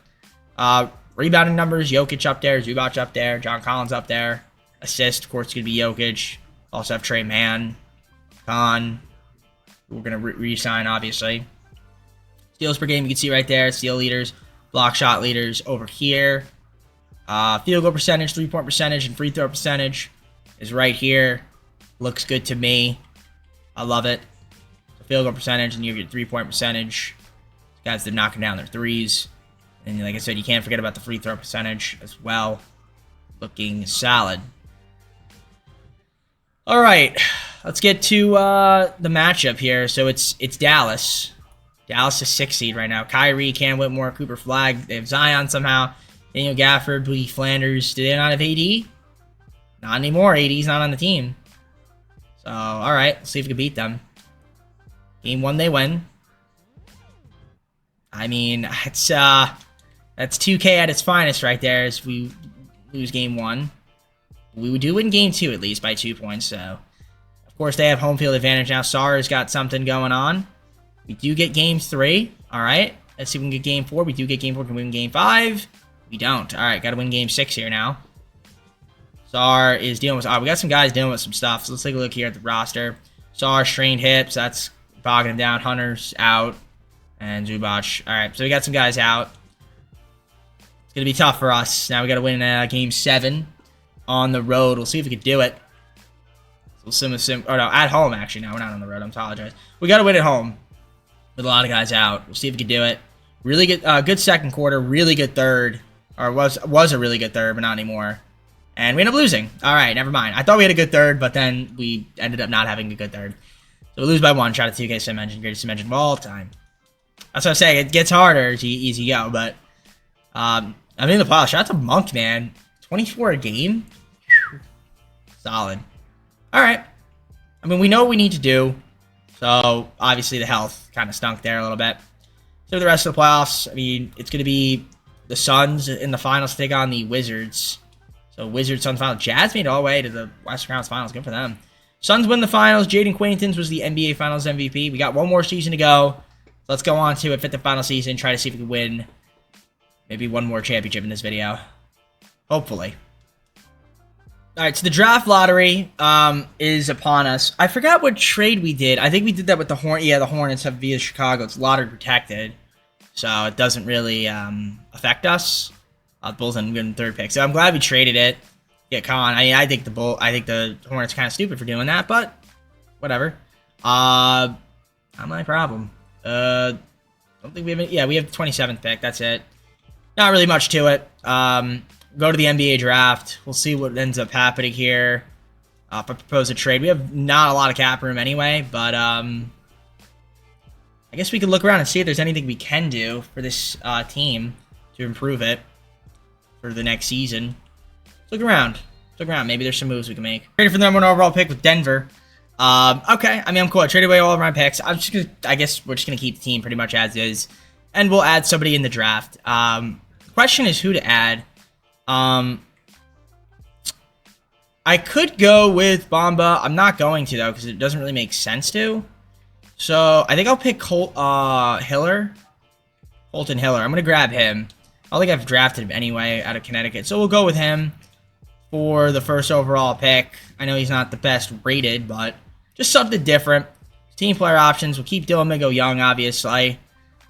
Rebounding numbers, Jokic up there, Zubac up there, John Collins up there. Assist, of course, could be Jokic. Also have Trey Mann, Khan. We're going to re-sign, obviously. Steals per game, you can see right there. Steal leaders, block shot leaders over here. Field goal percentage, three-point percentage, and free throw percentage is right here. Looks good to me. I love it. So field goal percentage, and you have your three-point percentage. Guys, they're knocking down their threes. And like I said, you can't forget about the free throw percentage as well. Looking solid. All right, let's get to the matchup here. So it's Dallas. Dallas is 6 seed right now. Kyrie, Cam Whitmore, Cooper Flagg. They have Zion somehow. Daniel Gafford, Boogie Flanders. Do they not have AD? Not anymore. AD's not on the team. So, all right, let's see if we can beat them. Game 1, they win. I mean, it's that's 2K at its finest right there as we lose game 1. We do win game 2 at least by 2 points, so of course they have home field advantage now. Sar's got something going on. We do get game 3. All right, let's see if we can get game 4. We do get game 4. Can we win game 5? We don't. All right, got to win game 6 here now. Sar is dealing with... we got some guys dealing with some stuff, so let's take a look here at the roster. Sar, strained hips. That's bogging him down. Hunter's out. And Zubac. All right, so we got some guys out. It's going to be tough for us. Now we got to win game 7 on the road. We'll see if we can do it. So oh, no, at home, actually. No, we're not on the road. I apologize. We got to win at home with a lot of guys out. We'll see if we can do it. Really good good second quarter. Really good third. Or was a really good third, but not anymore. And we ended up losing. All right, never mind. I thought we had a good third, but then we ended up not having a good third. So we lose by 1. Shout out to 2K Sim Engine. Greatest sim engine of all time. That's what I'm saying. It gets harder as you go, but I'm in the playoffs. Shout out to Monk, man. 24 a game. Whew. Solid. All right. I mean, we know what we need to do. So, obviously, the health kind of stunk there a little bit. So, the rest of the playoffs, I mean, it's going to be the Suns in the finals to take on the Wizards. So, Wizards Suns finals. Jazz made it all the way to the Western Conference Finals. Good for them. Suns win the finals. Jaden Quaintance was the NBA Finals MVP. We got one more season to go. Let's go on to it, fit the final season, try to see if we can win Maybe one more championship in this video. Hopefully. Alright, so the draft lottery is upon us. I forgot what trade we did. I think we did that with the Hornets. Yeah, the Hornets have via Chicago. It's lottery protected. So it doesn't really affect us. The Bulls ended up getting the 3rd pick. So I'm glad we traded it. Get Khan. I mean, I think the Hornets kind of stupid for doing that, but whatever. Not my problem. Don't think we have. Yeah, we have the 27th pick. That's it. Not really much to it. Go to the NBA draft. We'll see what ends up happening here. If I propose a trade, we have not a lot of cap room anyway, but I guess we could look around and see if there's anything we can do for this team to improve it for the next season. Let's look around. Look around. Maybe there's some moves we can make. Traded for the #1 overall pick with Denver. Okay. I mean, I'm cool. I traded away all of my picks. I guess we're just gonna keep the team pretty much as is, and we'll add somebody in the draft. The question is who to add. I could go with Bamba. I'm not going to though because it doesn't really make sense to. So I think I'll pick Colton Hiller. I'm gonna grab him. I don't think I've drafted him anyway out of Connecticut, so we'll go with him for the 1st overall pick. I know he's not the best rated, but just something different. Team player options. We'll keep Dylan Mingo Young, obviously.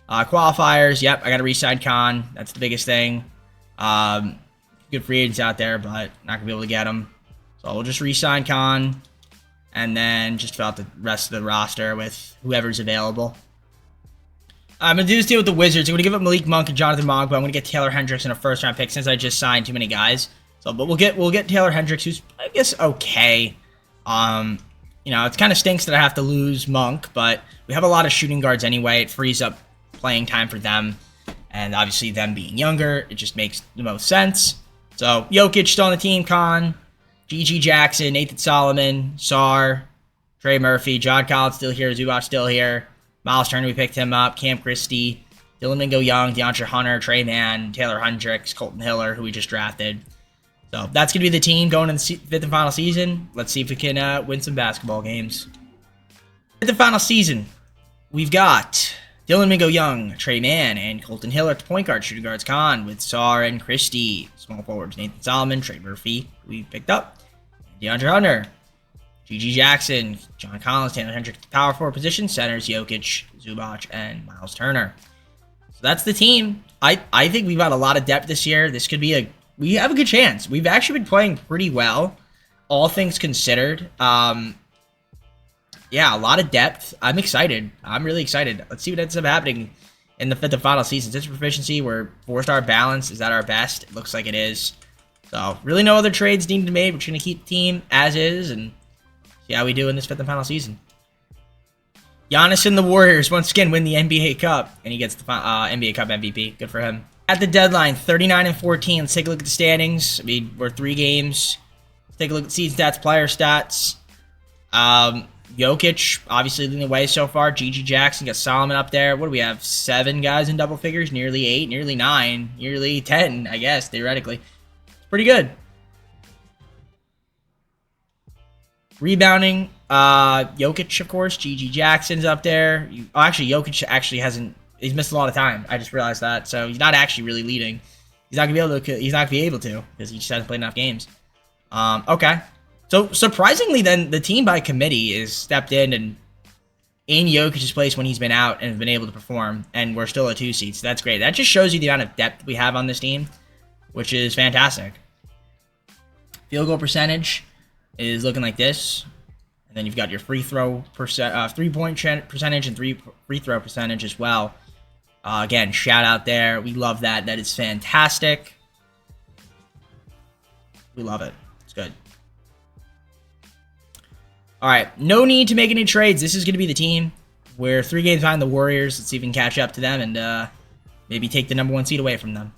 Qualifiers. Yep, I got to re-sign Khan. That's the biggest thing. Good free agents out there, but not gonna be able to get them. So we'll just re-sign Khan, and then just fill out the rest of the roster with whoever's available. I'm gonna do this deal with the Wizards. I'm gonna give up Malik Monk and Jonathan Mogba. I'm gonna get Taylor Hendricks in a 1st-round pick since I just signed too many guys. So, but we'll get Taylor Hendricks, who's I guess okay. You know, it kind of stinks that I have to lose Monk, but we have a lot of shooting guards anyway. It frees up playing time for them, and obviously them being younger, it just makes the most sense. So, Jokic still on the team, Khan, GG Jackson, Nathan Solomon, Sar, Trey Murphy, John Collins still here, Zubac still here, Miles Turner, we picked him up, Cam Christie, Dylan Mingo Young, DeAndre Hunter, Trey Mann, Taylor Hendricks, Colton Hiller, who we just drafted. So, that's going to be the team going in the 5th and final season. Let's see if we can win some basketball games. 5th and final season, we've got Dylan Mingo Young, Trey Mann, and Colton Hiller at the point guard. Shooting guards Khan with Sar and Christie. Small forwards Nathan Solomon, Trey Murphy, we picked up. DeAndre Hunter, GG Jackson, John Collins, Taylor Hendricks, power forward position. Centers Jokic, Zubac, and Miles Turner. So that's the team. I think we've got a lot of depth this year. This could be we have a good chance. We've actually been playing pretty well, all things considered. Yeah, a lot of depth. I'm excited. I'm really excited. Let's see what ends up happening in the 5th and final season. This proficiency, we're 4-star balance. Is that our best? It looks like it is. So, really no other trades needed to be made. We're just going to keep the team as is and see how we do in this 5th and final season. Giannis and the Warriors once again win the NBA Cup, and he gets the NBA Cup MVP. Good for him. At the deadline, 39-14. Let's take a look at the standings. I mean, we're 3 games. Let's take a look at season stats, player stats. Jokic, obviously leading the way so far. GG Jackson, got Solomon up there. What do we have? 7 guys in double figures? Nearly 8, nearly 9, nearly 10, I guess, theoretically. It's pretty good. Rebounding, Jokic, of course. GG Jackson's up there. Actually, Jokic actually hasn't... He's missed a lot of time. I just realized that. So he's not actually really leading. He's not gonna be able to because he just hasn't played enough games. Okay. So, surprisingly, then, the team by committee is stepped in Jokic's place when he's been out and has been able to perform, and we're still a 2 seed, so that's great. That just shows you the amount of depth we have on this team, which is fantastic. Field goal percentage is looking like this, and then you've got your three-point percentage and free throw percentage as well. Again, shout out there. We love that. That is fantastic. We love it. It's good. All right, no need to make any trades. This is going to be the team. We're 3 games behind the Warriors. Let's see if we can catch up to them and maybe take the #1 seed away from them.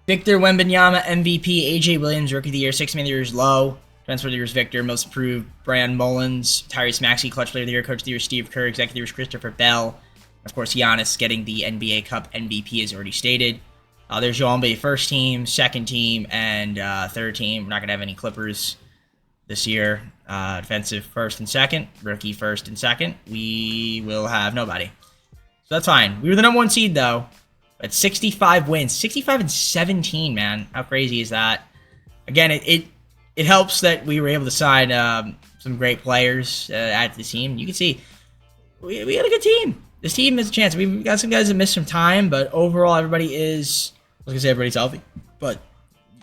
Victor Wembanyama, MVP. AJ Williams, Rookie of the Year. 6th Man of the Year is Low. Transfer of the Year is Victor. Most Improved, Brand Mullins. Tyrese Maxey, Clutch Player of the Year. Coach of the Year, Steve Kerr. Executive of the Year is Christopher Bell. Of course, Giannis getting the NBA Cup MVP as already stated. There's Joel Embiid, 1st team, 2nd team, and 3rd team. We're not going to have any Clippers this year. Defensive 1st and 2nd. Rookie 1st and 2nd. We will have nobody. So that's fine. We were the #1 seed, though. But 65 wins. 65 and 17, man. How crazy is that? Again, it helps that we were able to sign some great players add to the team. You can see we got a good team. This team has a chance. We've got some guys that missed some time, but overall, everybody is... I was going to say everybody's healthy, but,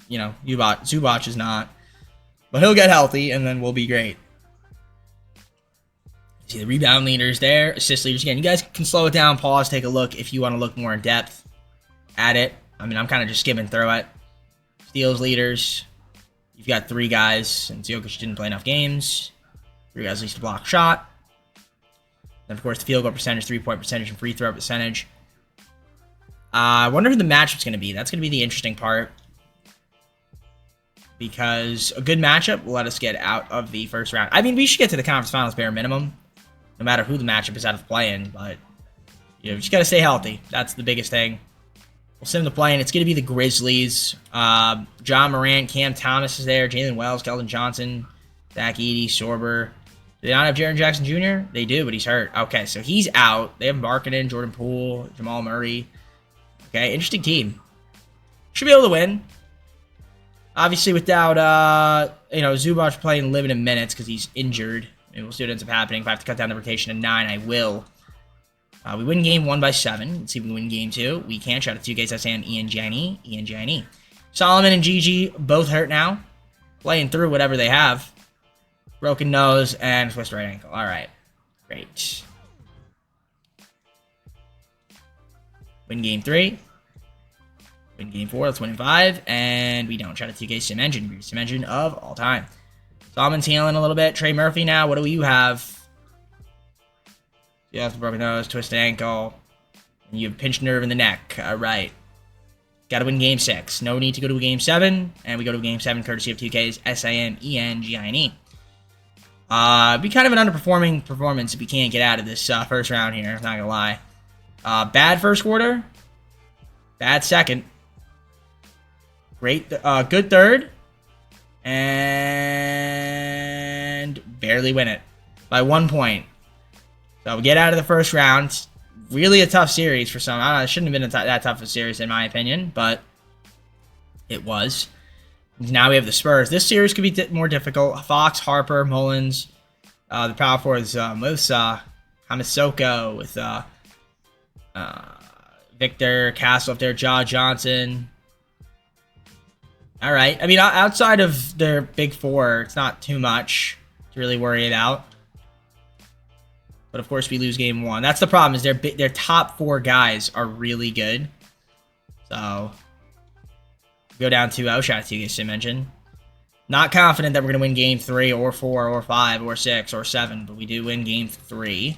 you know, Zubac is not. But he'll get healthy, and then we'll be great. See the rebound leaders there, assist leaders. Again, you guys can slow it down, pause, take a look if you want to look more in depth at it. I mean, I'm kind of just skimming through it. Steals leaders. You've got 3 guys, since Jokic didn't play enough games. 3 guys least a block shot. Then, of course, the field goal percentage, 3-point percentage, and free throw percentage. I wonder who the matchup's going to be. That's going to be the interesting part. Because a good matchup will let us get out of the first round. I mean, we should get to the conference finals bare minimum. No matter who the matchup is out of playing. But, you know, we just got to stay healthy. That's the biggest thing. We'll send them to play, and it's going to be the Grizzlies. John Morant, Cam Thomas is there. Jalen Wells, Keldon Johnson, Zach Edey, Sorber. Do they not have Jaren Jackson Jr.? They do, but he's hurt. Okay, so he's out. They have Markkanen, Jordan Poole, Jamal Murray. Okay, interesting team. Should be able to win. Obviously, without, Zubac playing limited minutes because he's injured. Maybe we'll see what ends up happening. If I have to cut down the rotation to 9, I will. We win game 1 by 7. Let's see if we can win game 2. We can. Shout out to 2K26 Ian Gianni. Solomon and Gigi both hurt now. Playing through whatever they have. Broken nose and twisted right ankle. All right. Great. Win game 3. Win game 4. Let's win in 5. And we don't. Shout out to 2K Sim Engine. Biggest Sim Engine of all time. Solomon's healing a little bit. Trey Murphy now. What do you have? You have the broken nose, twisted ankle, and you have pinched nerve in the neck. All right. Got to win game 6. No need to go to a game 7, and we go to a game 7 courtesy of 2K's SIMENGINE. Be kind of an underperforming performance if we can't get out of this first round here. Not gonna lie. Bad first quarter. Bad second. Great, good third, and barely win it by 1 point. So we get out of the first round. Really a tough series for some. I don't know, it shouldn't have been that tough a series in my opinion, but it was. Now we have the Spurs. This series could be more difficult. Fox, Harper, Mullins. The power forwards, Musa, Hamisoko with Victor, Castle up there, Jaw Johnson. All right. I mean, outside of their big 4, it's not too much to really worry about. But of course, we lose game 1. That's the problem. Is their top 4 guys are really good. So go down 2-0. Shout out to you guys to mention. Not confident that we're gonna win game 3 or 4 or 5 or 6 or 7, but we do win game 3. See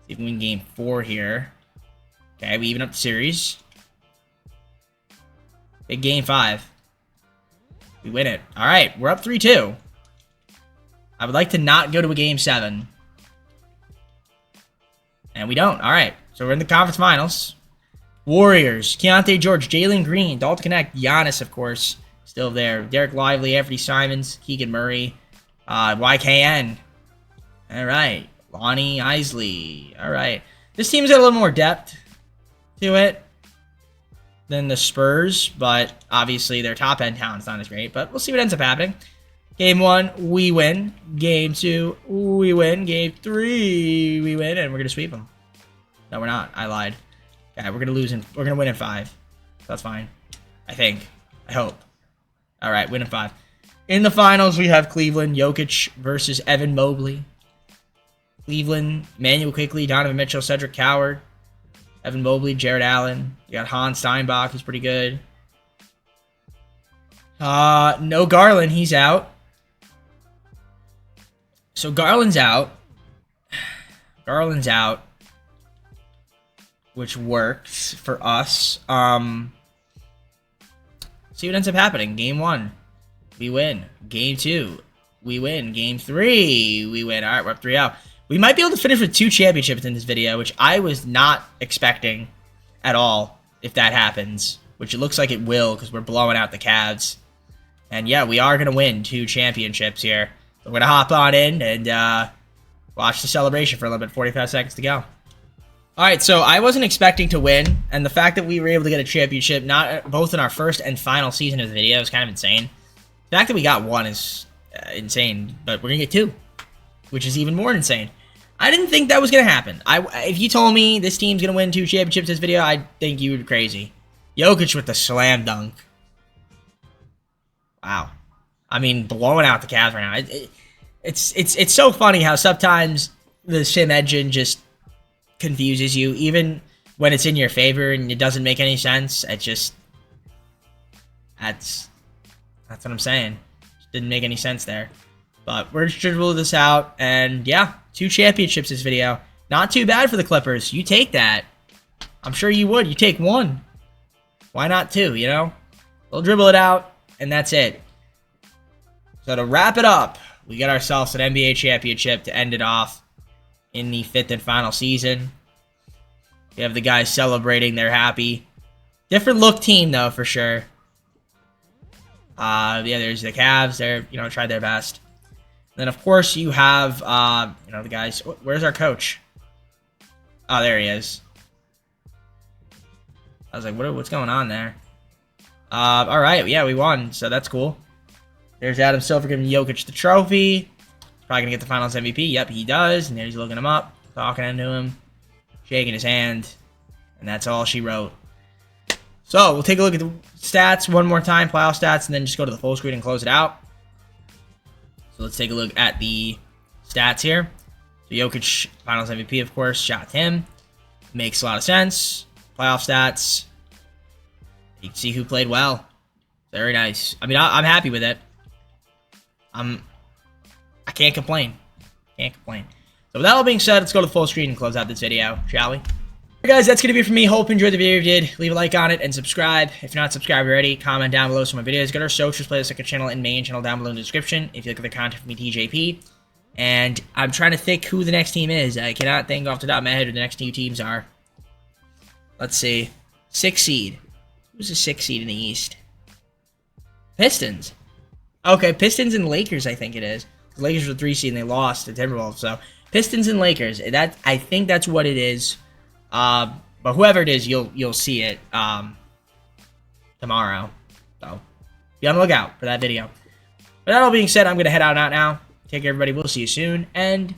if we win game 4 here. Okay, we even up the series. Big game 5. We win it. All right, we're up 3-2. I would like to not go to a game 7. And we don't. All right. So we're in the conference finals. Warriors. Keontae George. Jalen Green. Dalton Connect. Giannis, of course. Still there. Derek Lively. Anthony Simons. Keegan Murray. YKN. All right. Lonnie Isley. All right. This team's got a little more depth to it than the Spurs. But obviously their top-end talent's not as great. But we'll see what ends up happening. Game 1, we win. Game 2, we win. Game 3, we win, and we're gonna sweep them. No, we're not. I lied. Yeah, we're gonna lose, and we're gonna win in 5. That's fine. I think. I hope. All right, win in 5. In the finals, we have Cleveland, Jokic versus Evan Mobley. Cleveland, Emmanuel Quickley, Donovan Mitchell, Cedric Coward, Evan Mobley, Jared Allen. You got Hans Steinbach, who's pretty good. No Garland, he's out. So Garland's out. Garland's out. Which works for us. See what ends up happening. Game 1, we win. Game 2, we win. Game 3, we win. All right, we're up 3-0. We might be able to finish with 2 championships in this video, which I was not expecting at all if that happens. Which it looks like it will because we're blowing out the Cavs. And yeah, we are going to win 2 championships here. So we're going to hop on in and watch the celebration for a little bit. 45 seconds to go. All right, so I wasn't expecting to win, and the fact that we were able to get a championship, not both in our first and final season of the video, is kind of insane. The fact that we got one is insane, but we're gonna get two, which is even more insane. I didn't think that was gonna happen. If you told me this team's gonna win 2 championships this video, I'd think you were crazy. Jokic with the slam dunk. Wow. I mean, blowing out the Cavs right now. It's so funny how sometimes the sim engine just confuses you, even when it's in your favor and it doesn't make any sense. That's what I'm saying. Just didn't make any sense there. But we're just gonna rule this out, and yeah, 2 championships this video. Not too bad for the Clippers. You take that. I'm sure you would. You take 1. Why not 2, you know? We'll dribble it out, and that's it. So to wrap it up, we got ourselves an NBA championship to end it off in the 5th and final season. We have the guys celebrating. They're happy. Different look team, though, for sure. Yeah, there's the Cavs. They're, tried their best. Then, of course, you have, the guys. Where's our coach? Oh, there he is. I was like, what's going on there? All right, yeah, we won, so that's cool. There's Adam Silver giving Jokic the trophy. Probably going to get the Finals MVP. Yep, he does. And there's looking him up, talking to him, shaking his hand. And that's all she wrote. So, we'll take a look at the stats one more time, playoff stats, and then just go to the full screen and close it out. So, let's take a look at the stats here. So, Jokic, Finals MVP, of course, shot him. Makes a lot of sense. Playoff stats. You can see who played well. Very nice. I mean, I'm happy with it. I can't complain. Can't complain. So with that all being said, let's go to the full screen and close out this video, shall we? Alright guys, that's going to be it for me. Hope you enjoyed the video. If you did, leave a like on it and subscribe. If you're not subscribed already, comment down below some of my videos. Get our socials, play the second channel and main channel down below in the description. If you look at the content from me, TJP. And I'm trying to think who the next team is. I cannot think off the top of my head who the next 2 teams are. Let's see. 6 seed. Who's the 6 seed in the East? Pistons. Okay, Pistons and Lakers, I think it is. The Lakers were 3 seed and they lost to Timberwolves. So, Pistons and Lakers. I think that's what it is. But whoever it is, you'll see it tomorrow. So, be on the lookout for that video. But that all being said, I'm going to head out now. Take care, everybody. We'll see you soon. And